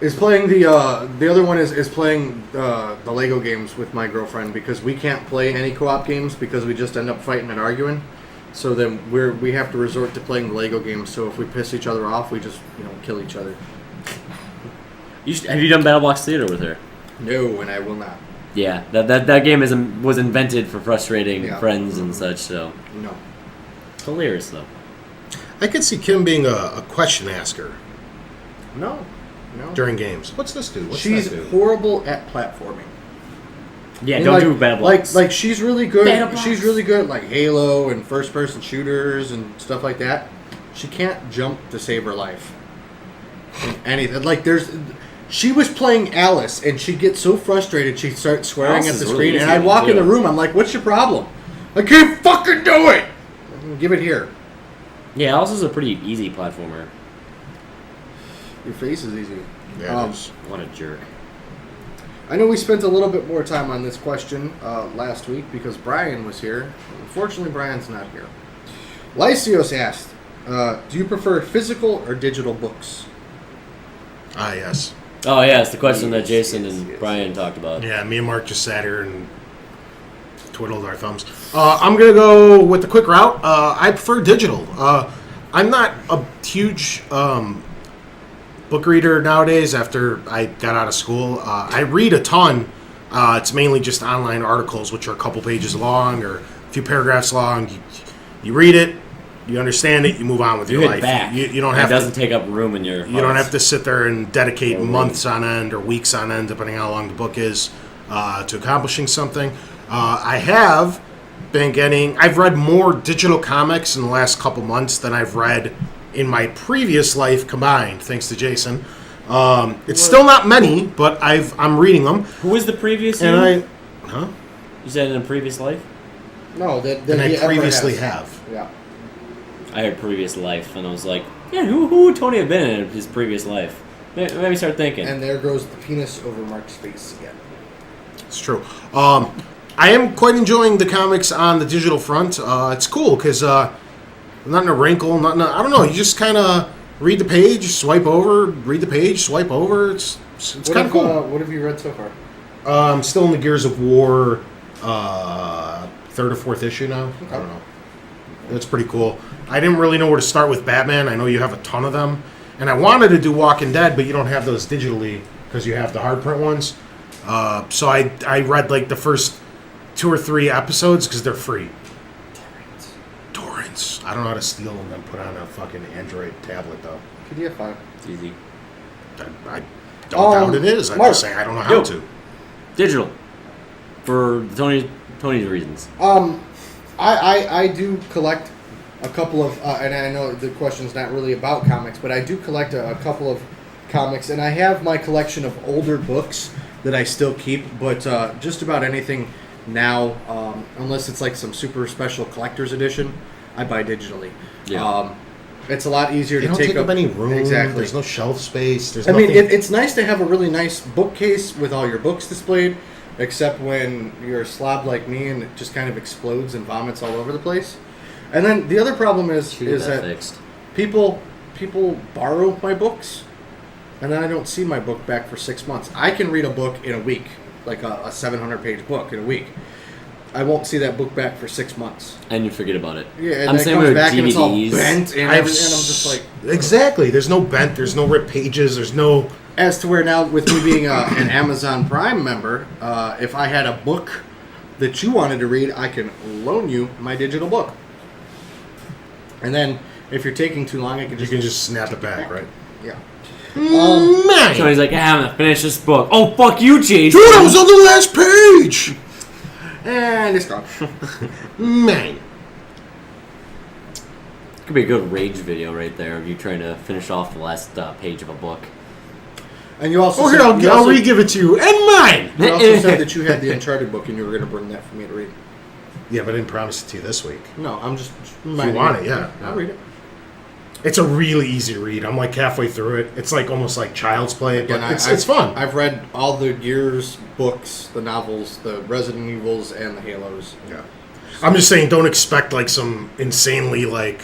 Is playing the other one is playing the Lego games with my girlfriend because we can't play any co-op games because we just end up fighting and arguing. So then we have to resort to playing the Lego games. So if we piss each other off, we just kill each other. Have you done BattleBox Theater with her? No, and I will not. Yeah, that game was invented for frustrating Yeah. friends and such. So No. it's hilarious though. I could see Kim being a question asker No. during games. What's this do? What's She's that do? horrible at platforming. Yeah, And don't like, do BattleBox. Like she's really good. BattleBox. She's really good at like Halo and first-person shooters and stuff like that. She can't jump to save her life. In anything like she was playing Alice and she'd get so frustrated she'd start swearing Alice at is the really screen, and easy I'd walk to in the do. room. I'm like, "What's your problem? I can't fucking do it. Give it here." Yeah, Alice is a pretty easy platformer. Your face is easy. Yeah, it is. What a jerk. I know we spent a little bit more time on this question last week because Brian was here. Unfortunately, Brian's not here. Lysios asked, do you prefer physical or digital books? Ah, yes. Oh yeah, it's the question that Yes, Jason yes, and yes. Brian talked about. Yeah, me and Mark just sat here and twiddled our thumbs. I'm going to go with the quick route. I prefer digital. I'm not a huge book reader nowadays after I got out of school. I read a ton. It's mainly just online articles, which are a couple pages long or a few paragraphs long. You read it, you understand it, you move on with You your hit life. back. You don't It have doesn't to. take up room in your. You don't have to sit there and dedicate Or months on end or weeks on end, depending on how long the book is, to accomplishing something. I've read more digital comics in the last couple months than I've read in my previous life combined, thanks to Jason. It's still not many, but I'm reading them. Who was the previous And you? Huh? You said in a previous life? No, that And he I ever previously has. have. Yeah. I heard previous life, and I was like, yeah, who would Tony have been in his previous life? Maybe start thinking. And there goes the penis over Mark's face again. It's true. I am quite enjoying the comics on the digital front. It's cool because nothing a wrinkle, nothing. I don't know. You just kind of read the page, swipe over, read the page, swipe over. It's kind of cool. What have you read so far? I'm still in the Gears of War third or fourth issue now. I don't know. It's pretty cool. I didn't really know where to start with Batman. I know you have a ton of them. And I wanted to do Walking Dead, but you don't have those digitally because you have the hard print ones. So I read like the first 2 or 3 episodes because they're free. Torrents. I don't know how to steal them and put on a fucking Android tablet though. PDF file. It's easy. I don't doubt it is. I'm Mark. just saying I don't know how Yo. to. Digital. For Tony's reasons. I do collect a couple of, and I know the question's not really about comics, but I do collect a couple of comics, and I have my collection of older books that I still keep, but just about anything now, unless it's like some super special collector's edition, I buy digitally. Yeah. It's a lot easier They to don't take up any room. Exactly. There's no shelf space. There's I mean, nothing. it's nice to have a really nice bookcase with all your books displayed, except when you're a slob like me and it just kind of explodes and vomits all over the place. And then the other problem is Should get that that fixed. people borrow my books, and then I don't see my book back for 6 months. I can read a book in a week, like a 700-page book in a week. I won't see that book back for 6 months. And you forget about it. Yeah, and I'm then it saying comes with back and it's all DVDs. bent and I've everything, and I'm just like... Exactly. There's no bent. There's no ripped pages. There's no. As to where now, with me being an Amazon Prime member, if I had a book that you wanted to read, I can loan you my digital book. And then, if you're taking too long, I can You just... can just snap it back, right? Yeah. Man, So he's like, I'm gonna finish this book. Oh, fuck you, Jason. dude, I was on the last page. And it's gone. Man, Could be a good rage video right there of you trying to finish off the last page of a book. And you also oh said, here, I'll re-give it to you and mine. you also said that you had the Uncharted book and you were going to bring that for me to read. Yeah, but I didn't promise it to you this week. No, I'm just... If you want it, yeah. I'll read it. It's a really easy read. I'm like halfway through it. It's like almost like Child's Play, but Again, it's fun. I've read all the Gears books, the novels, the Resident Evils, and the Halos. Yeah. I'm just saying, don't expect like some insanely like.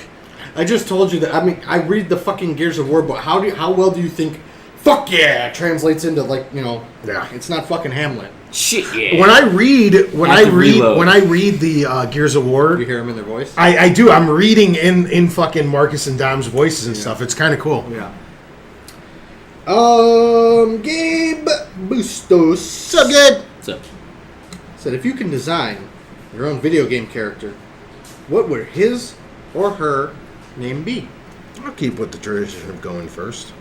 I just told you that. I mean, I read the fucking Gears of War book. How well do you think fuck yeah, translates into like, Yeah. it's not fucking Hamlet. Shit, yeah. When I read the Gears of War, You hear them in their voice? I do. I'm reading in fucking Marcus and Dom's voices and stuff. It's kind of cool. Yeah. Gabe Bustos. What's up, Gabe? So, Said if you can design your own video game character, what would his or her name be? I'll keep with the tradition of going first.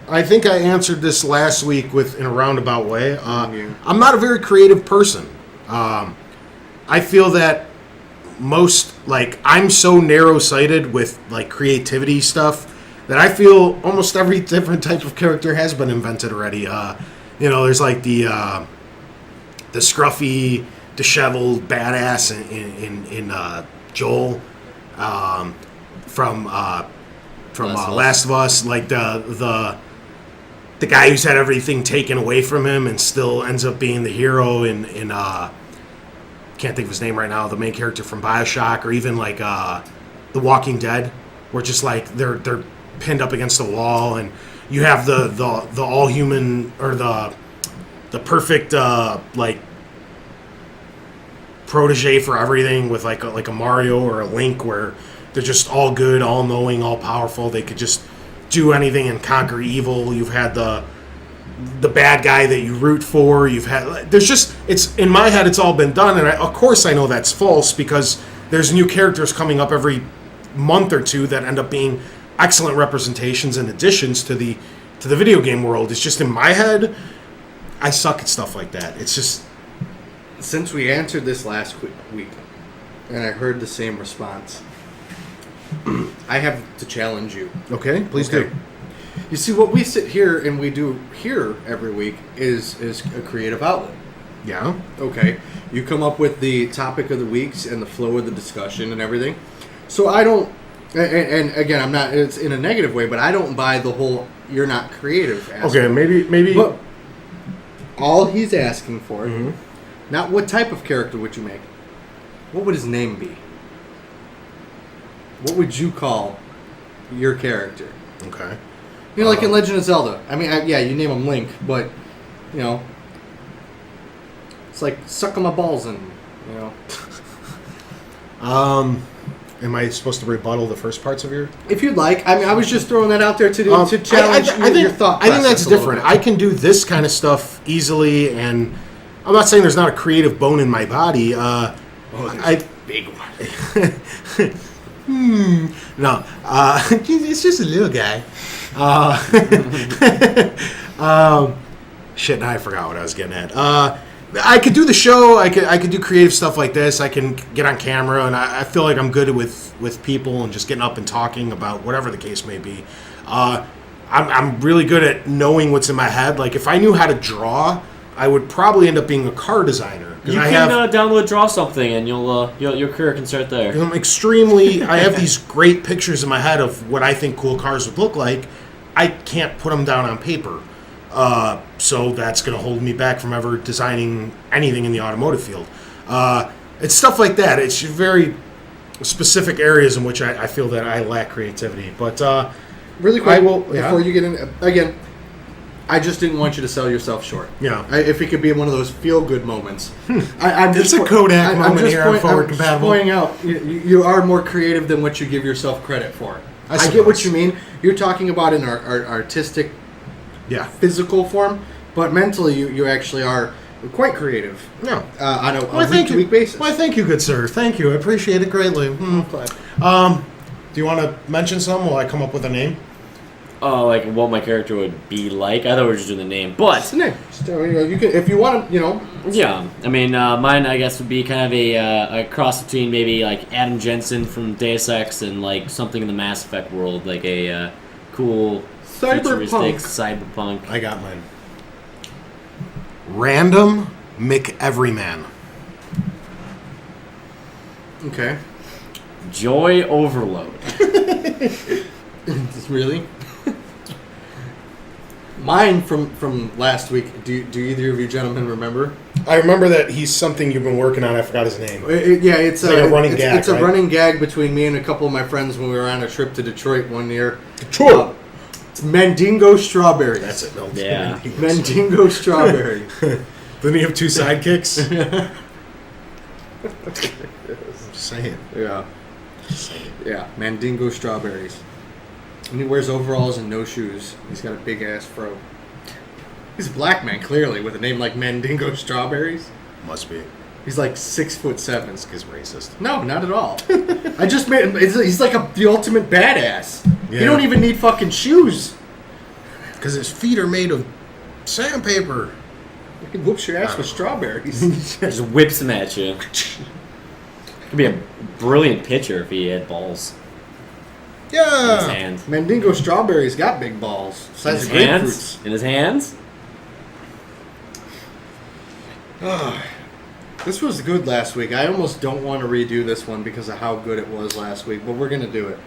I think I answered this last week in a roundabout way. Yeah. I'm not a very creative person. I feel that I'm so narrow-sighted with like creativity stuff that I feel almost every different type of character has been invented already. There's like the scruffy, disheveled badass in Joel from Last of Us, like the guy who's had everything taken away from him and still ends up being the hero in can't think of his name right now, the main character from BioShock, or even like The Walking Dead, where just like they're pinned up against the wall, and you have the all human, or the perfect like protege for everything, with like a Mario or a Link, where they're just all good, all knowing, all powerful. They could just do anything and conquer evil. You've had the bad guy that you root for. You've had it's in my head, it's all been done, and of course I know that's false, because there's new characters coming up every month or two that end up being excellent representations and additions to the video game world. It's just in my head, I suck at stuff like that. It's just, Since we answered this last week, and I heard the same response, I have to challenge you. okay, please do. You see, what we sit here and we do here every week is a creative outlet. Yeah. Okay, you come up with the topic of the weeks and the flow of the discussion and everything. So I don't, and again, I'm not, it's in a negative way, but I don't buy the whole "you're not creative" aspect. Okay, maybe. But all he's asking for, Mhm. not what type of character would you make, what would his name be? What would you call your character? Okay. Like in Legend of Zelda. I mean, yeah, you name him Link, but, it's like sucking my balls in, Am I supposed to rebuttal the first parts of your? If you'd like. I mean, I was just throwing that out there to challenge your thought I think process that's a little different. bit. I can do this kind of stuff easily, and I'm not saying there's not a creative bone in my body. Big one. No, it's just a little guy. Shit, now I forgot what I was getting at. I could do the show. I could do creative stuff like this. I can get on camera, and I feel like I'm good with people and just getting up and talking about whatever the case may be. I'm really good at knowing what's in my head. Like, if I knew how to draw, I would probably end up being a car designer. you can download Draw Something, and your career can start there. I'm I have these great pictures in my head of what I think cool cars would look like. I can't put them down on paper. So that's going to hold me back from ever designing anything in the automotive field. It's stuff like that. It's very specific areas in which I feel that I lack creativity. But Really quick, yeah. before you get in, again, I just didn't want you to sell yourself short. Yeah. If it could be one of those feel-good moments. It's a Kodak moment here on FwdCompatible. I'm just pointing out, you are more creative than what you give yourself credit for. I get what you mean. You're talking about in our artistic, physical form, but mentally you actually are quite creative. Yeah. On a week-to-week basis. Why, thank you, good sir. Thank you. I appreciate it greatly. Do you want to mention some while I come up with a name? Like what my character would be like. I thought we were just doing the name, but It's the name. You can, if you want to, yeah. I mean, mine I guess would be kind of a cross between maybe like Adam Jensen from Deus Ex and like something in the Mass Effect world, like a cool futuristic cyberpunk. I got mine. Random McEveryman. Okay. Joy Overload. Really? Mine from last week. Do either of you gentlemen remember? I remember that he's something you've been working on. I forgot his name. It's like a running gag. It's a running gag between me and a couple of my friends when we were on a trip to Detroit one year. Detroit. It's Mandingo strawberries. That's it. No, Yeah. Mandingo strawberry. Didn't he have two sidekicks? I'm just saying. Yeah. Yeah, Mandingo strawberries. And he wears overalls and no shoes. He's got a big ass fro. He's a black man, clearly, with a name like Mandingo strawberries. Must be. He's like 6'7". It's because racist. No, not at all. I just made him. He's like the ultimate badass. Yeah. You don't even need fucking shoes. Because his feet are made of sandpaper. You can whoops your ass with strawberries. Just whips them at you. Could be a brilliant pitcher if he had balls in his Yeah. hands. Mandingo strawberries got big balls. In Size his of hands? grapefruits. In his hands? This was good last week. I almost don't want to redo this one because of how good it was last week, but we're going to do it.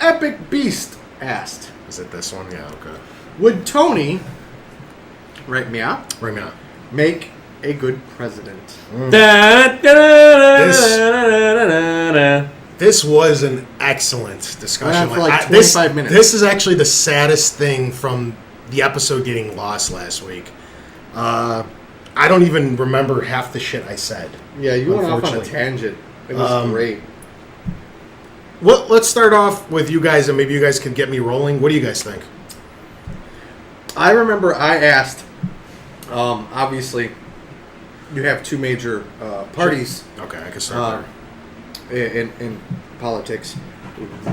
Epic Beast asked, Is it this one? Yeah, okay. would Tony, right me out, Right now. make a good president? This was an excellent discussion. Went on for like 25 minutes. This is actually the saddest thing from the episode getting lost last week. I don't even remember half the shit I said. Yeah, you went off on a Unfortunately. tangent. It was great. Well, let's start off with you guys, and maybe you guys can get me rolling. What do you guys think? I remember I asked, obviously, you have two major parties Okay, I can start in politics.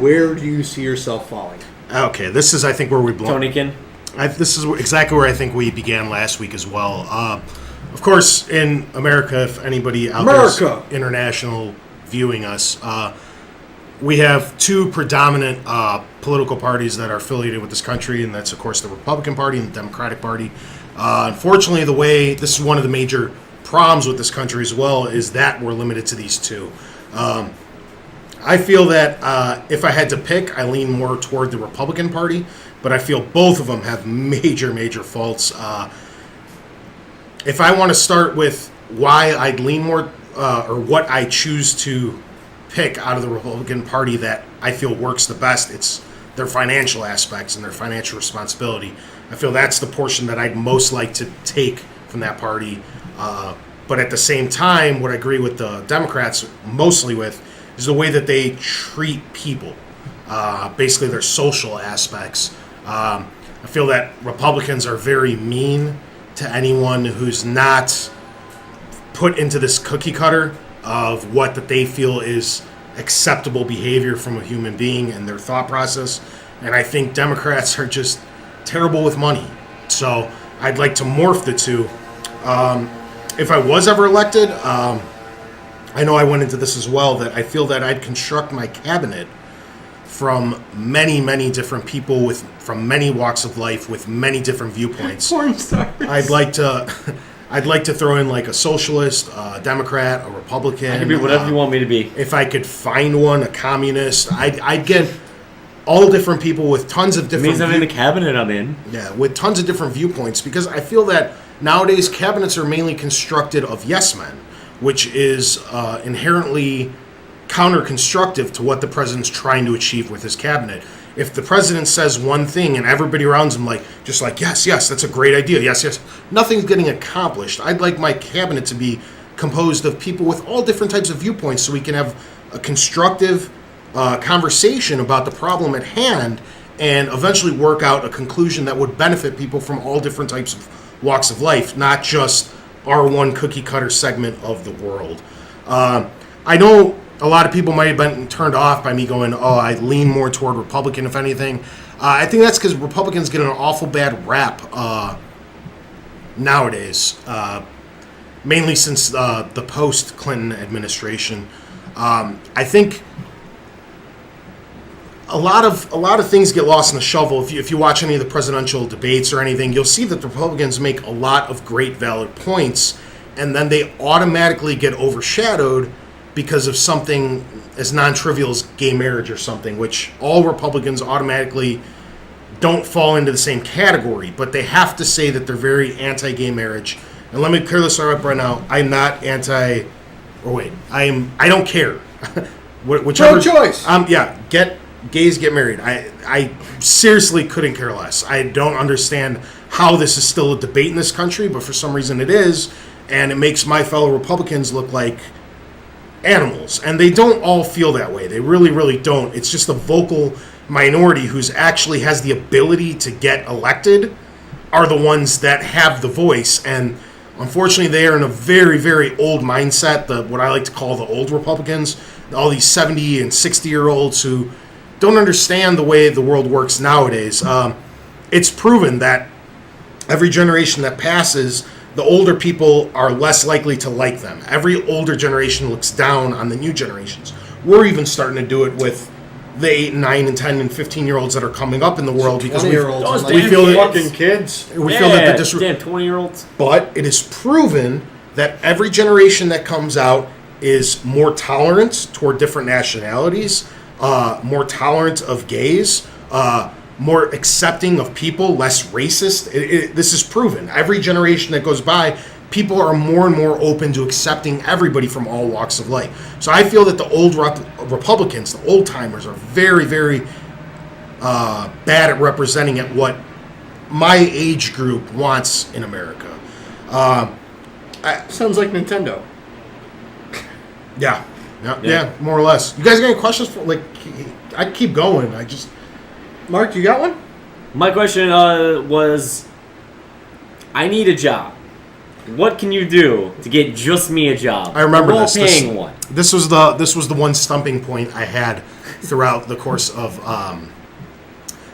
Where do you see yourself falling? there. Okay, this is, I think, where we blow. Tonykin. This is exactly where I think we began last week as well. Of course, in America, if anybody out there is international viewing us, we have two predominant political parties that are affiliated with this country, and that's, of course, the Republican Party and the Democratic Party. Unfortunately, this is one of the major problems with this country as well, is that we're limited to these two. I feel that if I had to pick, I lean more toward the Republican Party, but I feel both of them have major, major faults. If I want to start with why I'd lean more, or what I choose to pick out of the Republican Party that I feel works the best, it's their financial aspects and their financial responsibility. I feel that's the portion that I'd most like to take from that party. But at the same time, what I agree with the Democrats mostly with is the way that they treat people, basically their social aspects. I feel that Republicans are very mean to anyone who's not put into this cookie cutter of what that they feel is acceptable behavior from a human being and their thought process. And I think Democrats are just terrible with money. So I'd like to morph the two. If I was ever elected, I know I went into this as well, that I feel that I'd construct my cabinet from many, many different people from many walks of life with many different viewpoints. Porn stars. I'd like to throw in like a socialist, a Democrat, a Republican. I can be whatever you want me to be. If I could find one, a communist, I'd get all different people with tons of It different. means I'm in the cabinet I'm in. Yeah, with tons of different viewpoints, because I feel that nowadays cabinets are mainly constructed of yes men, which is inherently counter-constructive to what the president's trying to achieve with his cabinet. If the president says one thing and everybody around him just like, yes, that's a great idea, yes, nothing's getting accomplished. I'd like my cabinet to be composed of people with all different types of viewpoints so we can have a constructive conversation about the problem at hand and eventually work out a conclusion that would benefit people from all different types of walks of life, not just our one cookie cutter segment of the world. I know a lot of people might have been turned off by me going, I lean more toward Republican, if anything. I think that's because Republicans get an awful bad rap nowadays, mainly since the post-Clinton administration. I think a lot of things get lost in the shuffle. If you watch any of the presidential debates or anything, you'll see that the Republicans make a lot of great valid points, and then they automatically get overshadowed because of something as non-trivial as gay marriage or something, which all Republicans automatically don't fall into the same category, but they have to say that they're very anti-gay marriage. And let me clear this up right now. I'm not I don't care. Whichever Pro-choice. Get gays get married. I seriously couldn't care less. I don't understand how this is still a debate in this country, but for some reason it is, and it makes my fellow Republicans look like animals. And they don't all feel that way. They really, really don't. It's just a vocal minority who's actually has the ability to get elected are the ones that have the voice. And unfortunately, they are in a very, very old mindset, what I like to call the old Republicans, all these 70 and 60-year-olds who don't understand the way the world works nowadays. It's proven that every generation that passes, the older people are less likely to like them. Every older generation looks down on the new generations. We're even starting to do it with the 8, 9, and 10, and 15-year-olds that are coming up in the world because we feel that fucking kids. We feel that the 20-year-olds. But it is proven that every generation that comes out is more tolerant toward different nationalities, more tolerant of gays, more accepting of people, less racist. This is proven. Every generation that goes by, people are more and more open to accepting everybody from all walks of life. So I feel that the old Republicans, the old timers, are very, very bad at representing at what my age group wants in America. Sounds like Nintendo. Yeah, more or less. You guys got any questions for, I keep going. Mark, you got one? My question was, I need a job. What can you do to get just me a job? I remember While this. Paying one. This was the one stumping point I had throughout the course of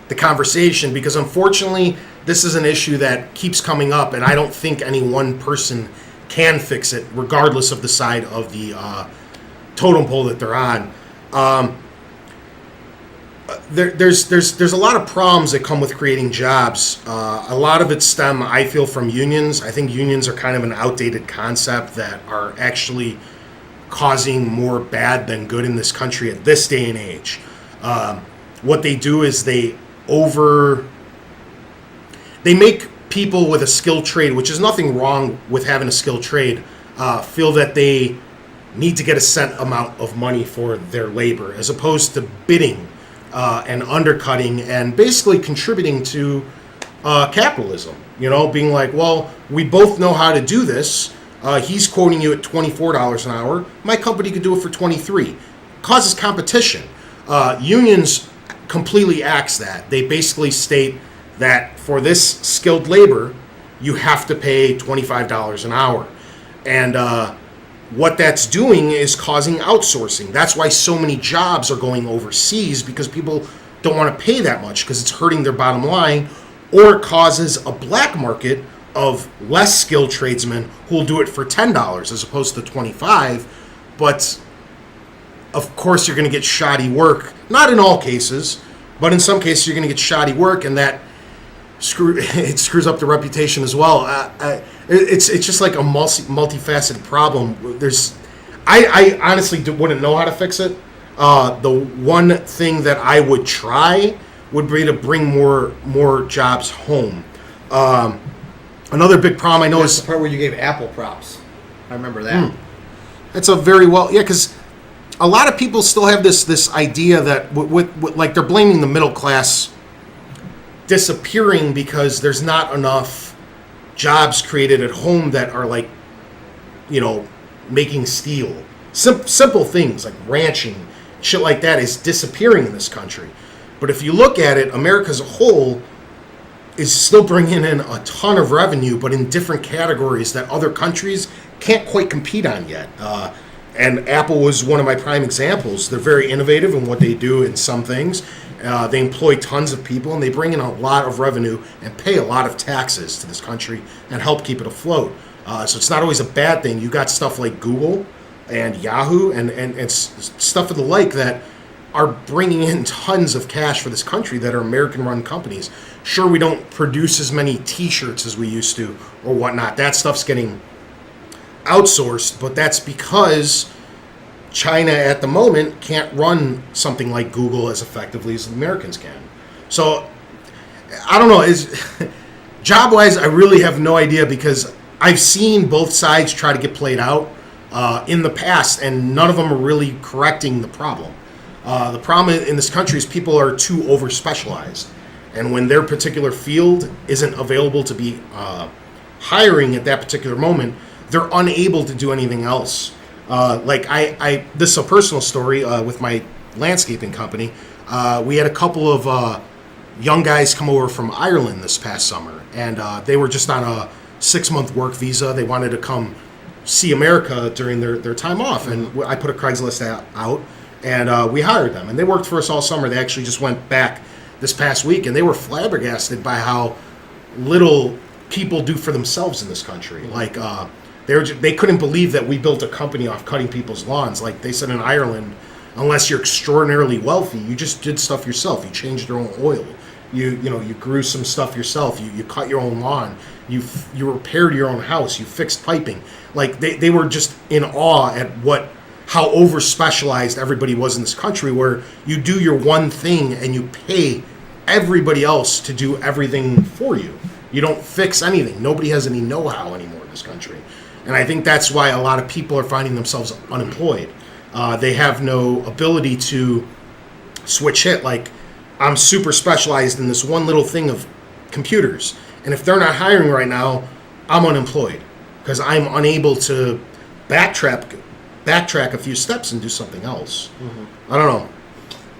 the conversation, because unfortunately this is an issue that keeps coming up, and I don't think any one person can fix it, regardless of the side of the totem pole that they're on. There's a lot of problems that come with creating jobs. A lot of it stem, I feel, from unions. I think unions are kind of an outdated concept that are actually causing more bad than good in this country at this day and age. What they do is they make people with a skilled trade, which is nothing wrong with having a skilled trade, feel that they need to get a set amount of money for their labor, as opposed to bidding and undercutting and basically contributing to capitalism. Being like, well, we both know how to do this. He's quoting you at $24 an hour. My company could do it for $23. Causes competition. Unions completely axe that. They basically state that for this skilled labor, you have to pay $25 an hour. And what that's doing is causing outsourcing. That's why so many jobs are going overseas, because people don't want to pay that much because it's hurting their bottom line, or it causes a black market of less skilled tradesmen who will do it for $10 as opposed to $25. But of course you're going to get shoddy work. Not in all cases, but in some cases you're going to get shoddy work, and that it screws up the reputation as well. It's just like a multifaceted problem. I honestly wouldn't know how to fix it. The one thing that I would try would be to bring more jobs home. Another big problem I know is the part where you gave Apple props. I remember that. That's a very because a lot of people still have this idea that with like they're blaming the middle class disappearing because there's not enough jobs created at home that are making steel. Simple things like ranching, shit like that is disappearing in this country. But if you look at it, America as a whole is still bringing in a ton of revenue, but in different categories that other countries can't quite compete on yet. And Apple was one of my prime examples. They're very innovative in what they do in some things. They employ tons of people, and they bring in a lot of revenue and pay a lot of taxes to this country and help keep it afloat. So it's not always a bad thing. You got stuff like Google and Yahoo and stuff of the like that are bringing in tons of cash for this country that are American-run companies. Sure, we don't produce as many T-shirts as we used to or whatnot. That stuff's getting outsourced, but that's because China at the moment can't run something like Google as effectively as the Americans can. So I don't know. Job-wise, I really have no idea, because I've seen both sides try to get played out in the past, and none of them are really correcting the problem. The problem in this country is people are too over-specialized. And when their particular field isn't available to be hiring at that particular moment, they're unable to do anything else. This is a personal story with my landscaping company. We had a couple of young guys come over from Ireland this past summer, and they were just on a 6-month work visa. They wanted to come see America during their time off, and I put a Craigslist out, and we hired them, and they worked for us all summer. They actually just went back this past week, and they were flabbergasted by how little people do for themselves in this country. Like, they couldn't believe that we built a company off cutting people's lawns. Like they said in Ireland, unless you're extraordinarily wealthy, you just did stuff yourself. You changed your own oil. You grew some stuff yourself. You cut your own lawn. You repaired your own house. You fixed piping. Like they were just in awe at how over specialized everybody was in this country, where you do your one thing and you pay everybody else to do everything for you. You don't fix anything. Nobody has any know-how anymore in this country. And I think that's why a lot of people are finding themselves unemployed. They have no ability to switch hit. Like, I'm super specialized in this one little thing of computers. And if they're not hiring right now, I'm unemployed because I'm unable to backtrack a few steps and do something else. Mm-hmm. I don't know.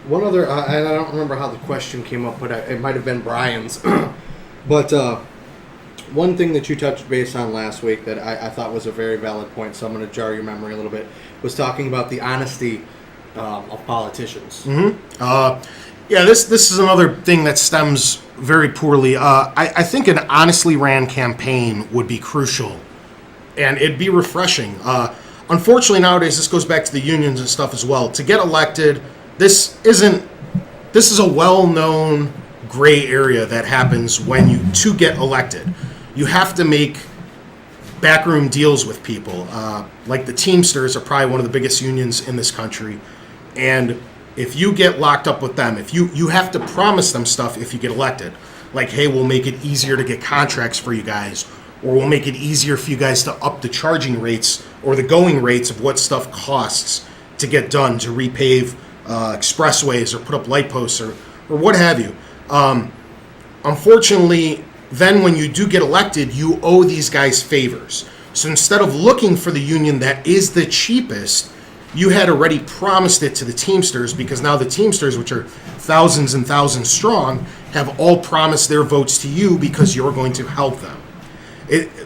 One other, I don't remember how the question came up, but it might have been Brian's. But one thing that you touched base on last week that I thought was a very valid point, so I'm going to jar your memory a little bit, was talking about the honesty of politicians. Mm-hmm. This is another thing that stems very poorly. I think an honestly ran campaign would be crucial, and it'd be refreshing. Unfortunately, nowadays, this goes back to the unions and stuff as well. To get elected, this is a well-known gray area that happens when to get elected. You have to make backroom deals with people. Like the Teamsters are probably one of the biggest unions in this country. And if you get locked up with them, if you have to promise them stuff if you get elected. Like, hey, we'll make it easier to get contracts for you guys. Or we'll make it easier for you guys to up the charging rates or the going rates of what stuff costs to get done, to repave expressways or put up light posts or what have you. Unfortunately, then when you do get elected, you owe these guys favors. So instead of looking for the union that is the cheapest, you had already promised it to the Teamsters, because now the Teamsters, which are thousands and thousands strong, have all promised their votes to you because you're going to help them.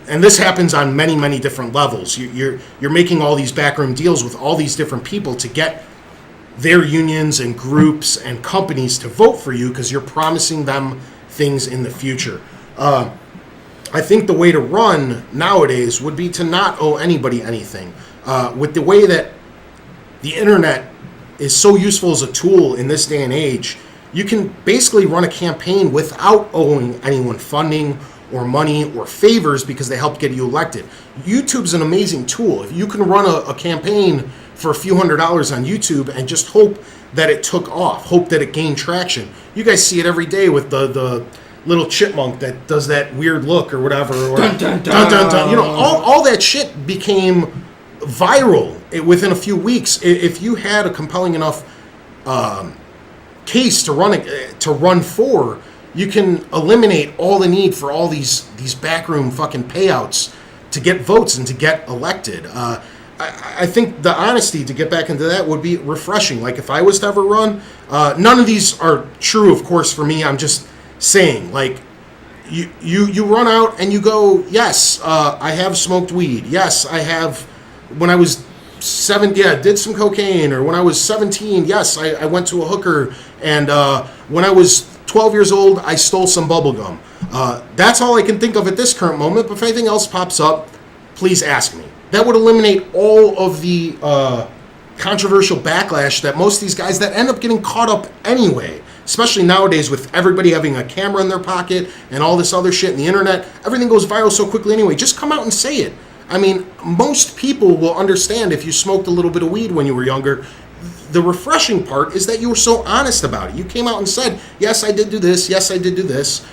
And this happens on many, many different levels. You're making all these backroom deals with all these different people to get their unions and groups and companies to vote for you because you're promising them things in the future. I think the way to run nowadays would be to not owe anybody anything. With the way that the internet is so useful as a tool in this day and age, you can basically run a campaign without owing anyone funding or money or favors because they helped get you elected. YouTube's an amazing tool. If you can run a campaign for a few $100s on YouTube and just hope that it took off, hope that it gained traction. You guys see it every day with the little chipmunk that does that weird look or whatever. Or, dun, dun, dun. Dun, dun, dun. You know, all that shit became viral within a few weeks. If you had a compelling enough case to run for, you can eliminate all the need for all these backroom fucking payouts to get votes and to get elected. I think the honesty, to get back into that, would be refreshing. Like, if I was to ever run, none of these are true, of course, for me. I'm just saying, like, you run out and you go, yes, I have smoked weed. Yes, I have. When I was 7, did some cocaine. Or when I was 17, yes, I went to a hooker. And when I was 12 years old, I stole some bubble gum. That's all I can think of at this current moment. But if anything else pops up, please ask me. That would eliminate all of the controversial backlash that most of these guys that end up getting caught up anyway, especially nowadays with everybody having a camera in their pocket and all this other shit in the internet. Everything goes viral so quickly anyway. Just come out and say it. I mean, most people will understand if you smoked a little bit of weed when you were younger. The refreshing part is that you were so honest about it. You came out and said, yes, I did do this. Yes, I did do this.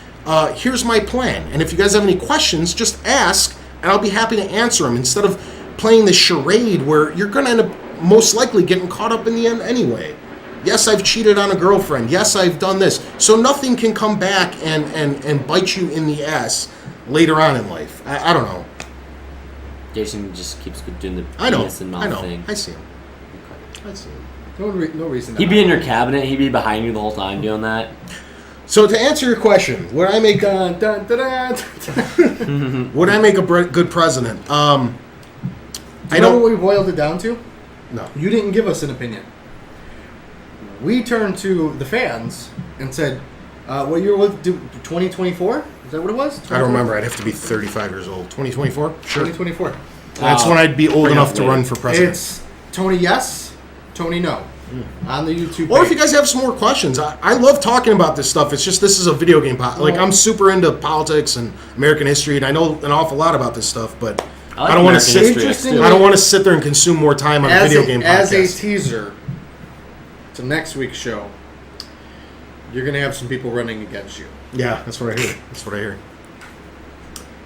Here's my plan. And if you guys have any questions, just ask, and I'll be happy to answer them, instead of playing this charade where you're going to end up most likely getting caught up in the end anyway. Yes, I've cheated on a girlfriend. Yes, I've done this. So nothing can come back and bite you in the ass later on in life. I don't know. Jason just keeps doing the I know. penis and mouth thing. I see him. I see him. No reason. He'd be in your cabinet. He'd be behind you the whole time doing that. So to answer your question, would I make Dun, dun, dun, dun, dun. would I make a good president? I You know what we boiled it down to? No. You didn't give us an opinion. We turned to the fans and said, what year was it? 2024? Is that what it was? I don't remember. I'd have to be 35 years old. 2024? Sure. 2024. That's when I'd be old enough to run for president. It's Tony yes, Tony no. On the YouTube Or if page. you guys have some more questions, I love talking about this stuff. It's just this is a video game. Like, I'm super into politics and American history, and I know an awful lot about this stuff, but I like I don't want to American sit. history. I don't want to sit there and consume more time on a video game As a podcast. teaser to next week's show, you're going to have some people running against you. Yeah, that's what I hear. That's what I hear.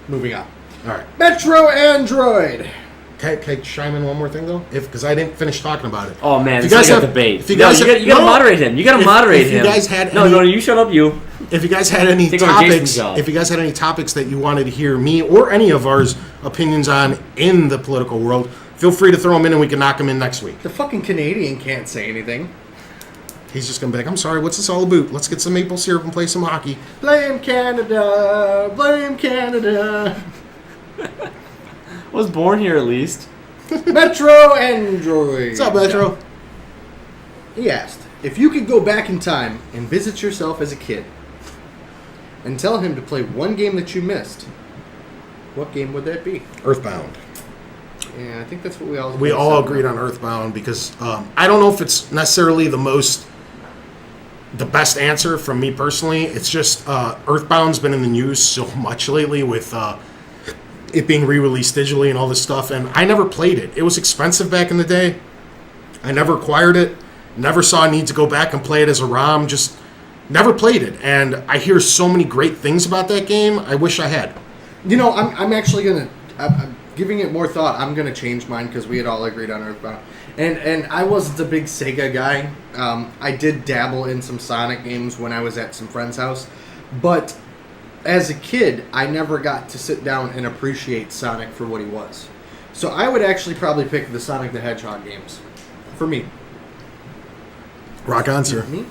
Moving on. All right. Metro Android. Can I chime in one more thing though? Because I didn't finish talking about it. Oh man, If it's you guys like a have- debate. if you No, guys you have- gotta no. moderate him. You gotta moderate if him. you guys had no, any- no, you shut up, you. If you guys had any Take over Jason's topics, job. if you guys had any topics that you wanted to hear me or any of ours opinions on in the political world, feel free to throw them in and we can knock them in next week. The fucking Canadian can't say anything. He's just gonna be like, I'm sorry, what's this all about? Let's get some maple syrup and play some hockey. Blame Canada. Blame Canada. I was born here at least. Metro Android. What's up, Metro? He asked, if you could go back in time and visit yourself as a kid and tell him to play one game that you missed, what game would that be? Earthbound. Yeah, I think that's what we all We all agreed on Earthbound because I don't know if it's necessarily the best answer from me personally. It's just Earthbound's been in the news so much lately with it being re-released digitally and all this stuff, and I never played it. It was expensive back in the day. I never acquired it. Never saw a need to go back and play it as a ROM. Just never played it, and I hear so many great things about that game. I wish I had. You know, I'm actually gonna. I'm giving it more thought. I'm gonna change mine because we had all agreed on Earthbound, and I wasn't a big Sega guy. I did dabble in some Sonic games when I was at some friend's house, but as a kid, I never got to sit down and appreciate Sonic for what he was. So I would actually probably pick the Sonic the Hedgehog games, for me. Rock on, sir. Me?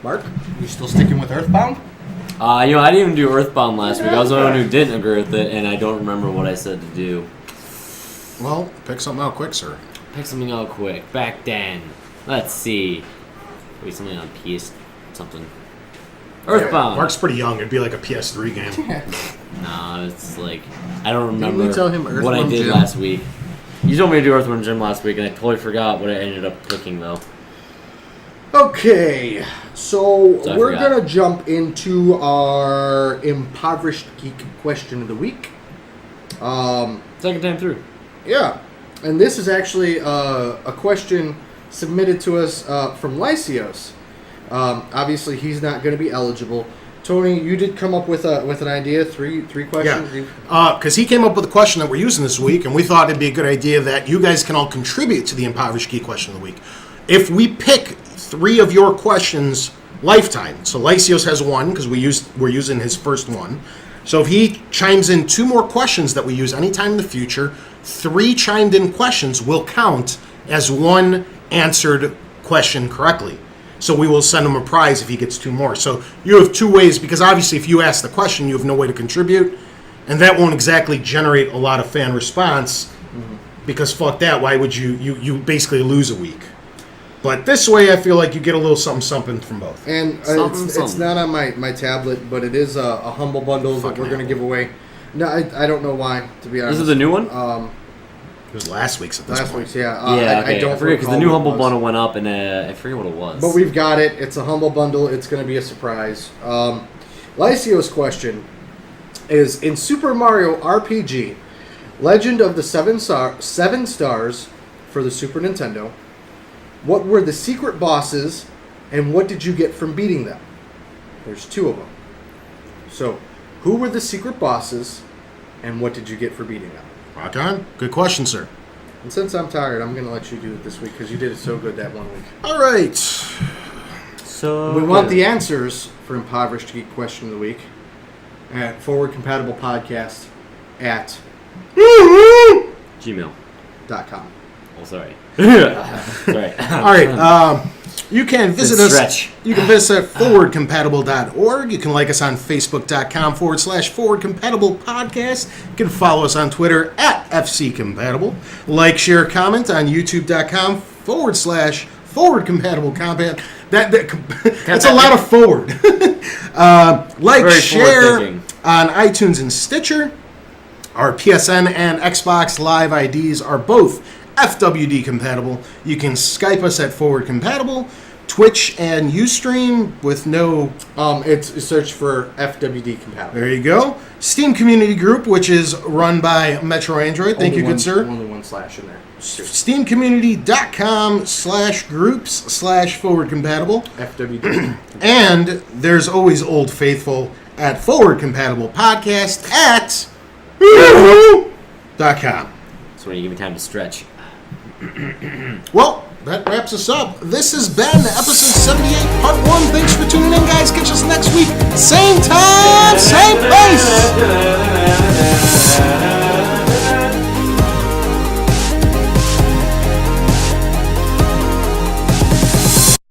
Mark, you still sticking with Earthbound? I didn't even do Earthbound last week. I was the only one who didn't agree with it, and I don't remember what I said to do. Well, pick something out quick, sir. Pick something out quick. Back then. Let's see. Wait, something on PS something. Earthbound. Mark's pretty young. It'd be like a PS3 game. Nah, it's like I don't remember Didn't you tell him what I Earthworm did Jim? last week. You told me to do Earthworm Jim last week, and I totally forgot what I ended up picking though. Okay, so I we're forgot. gonna jump into our Impoverished Geek question of the week. Second time through. Yeah, and this is actually a question submitted to us from Lysios. Obviously, he's not going to be eligible. Tony, you did come up with an idea, three questions. Yeah, because he came up with a question that we're using this week, and we thought it'd be a good idea that you guys can all contribute to the Impoverished Geek question of the week. If we pick 3 of your questions lifetime, so Lysios has 1 because we're using his first one. So if he chimes in 2 more questions that we use anytime in the future, 3 chimed in questions will count as 1 answered question correctly. So we will send him a prize if he gets 2 more. So you have 2 ways, because obviously if you ask the question, you have no way to contribute, and that won't exactly generate a lot of fan response, because fuck that, why would you basically lose a week. But this way, I feel like you get a little something from both. And Something, it's something. not on my tablet, but it is a humble bundle that Fucking we're going to Apple. give away. No, I don't know why, to be honest. This is the new one? It was last week's at this Last point. week's, yeah. Yeah, I don't forget because the recall new what it Humble was. Bundle went up, and I forget what it was. But we've got it. It's a humble bundle. It's going to be a surprise. Lysio's question is, in Super Mario RPG, Legend of the Seven Stars for the Super Nintendo, what were the secret bosses, and what did you get from beating them? There's 2 of them. So, who were the secret bosses, and what did you get for beating them? Rock on. Good question, sir. And since I'm tired, I'm going to let you do it this week because you did it so good that one week. All right. So We want the answers for Impoverished Geek Question of the Week at FwdCompatible Podcast at Gmail. .com. Oh, sorry. Sorry. All right. You can visit us. Stretch. You can visit us at FwdCompatible.org. You can like us on Facebook.com/FwdCompatible Podcast. You can follow us on Twitter at FCCompatible. Like, share, comment on YouTube.com/FwdCompatible Combat. That's a lot of forward. Like, Very share forward-thinking. on iTunes and Stitcher. Our PSN and Xbox Live IDs are both FWD compatible. You can Skype us at FwdCompatible, Twitch and Ustream with no... It's search for FWD Compatible. There you go. Steam Community Group, which is run by Metro Android. Thank you, good sir. Only one slash in there. SteamCommunity.com/groups/FwdCompatible. FWD. And there's always Old Faithful at FwdCompatible Podcast at .com. That's when you give me time to stretch. Well, that wraps us up. This has been episode 78, part 1. Thanks for tuning in, guys.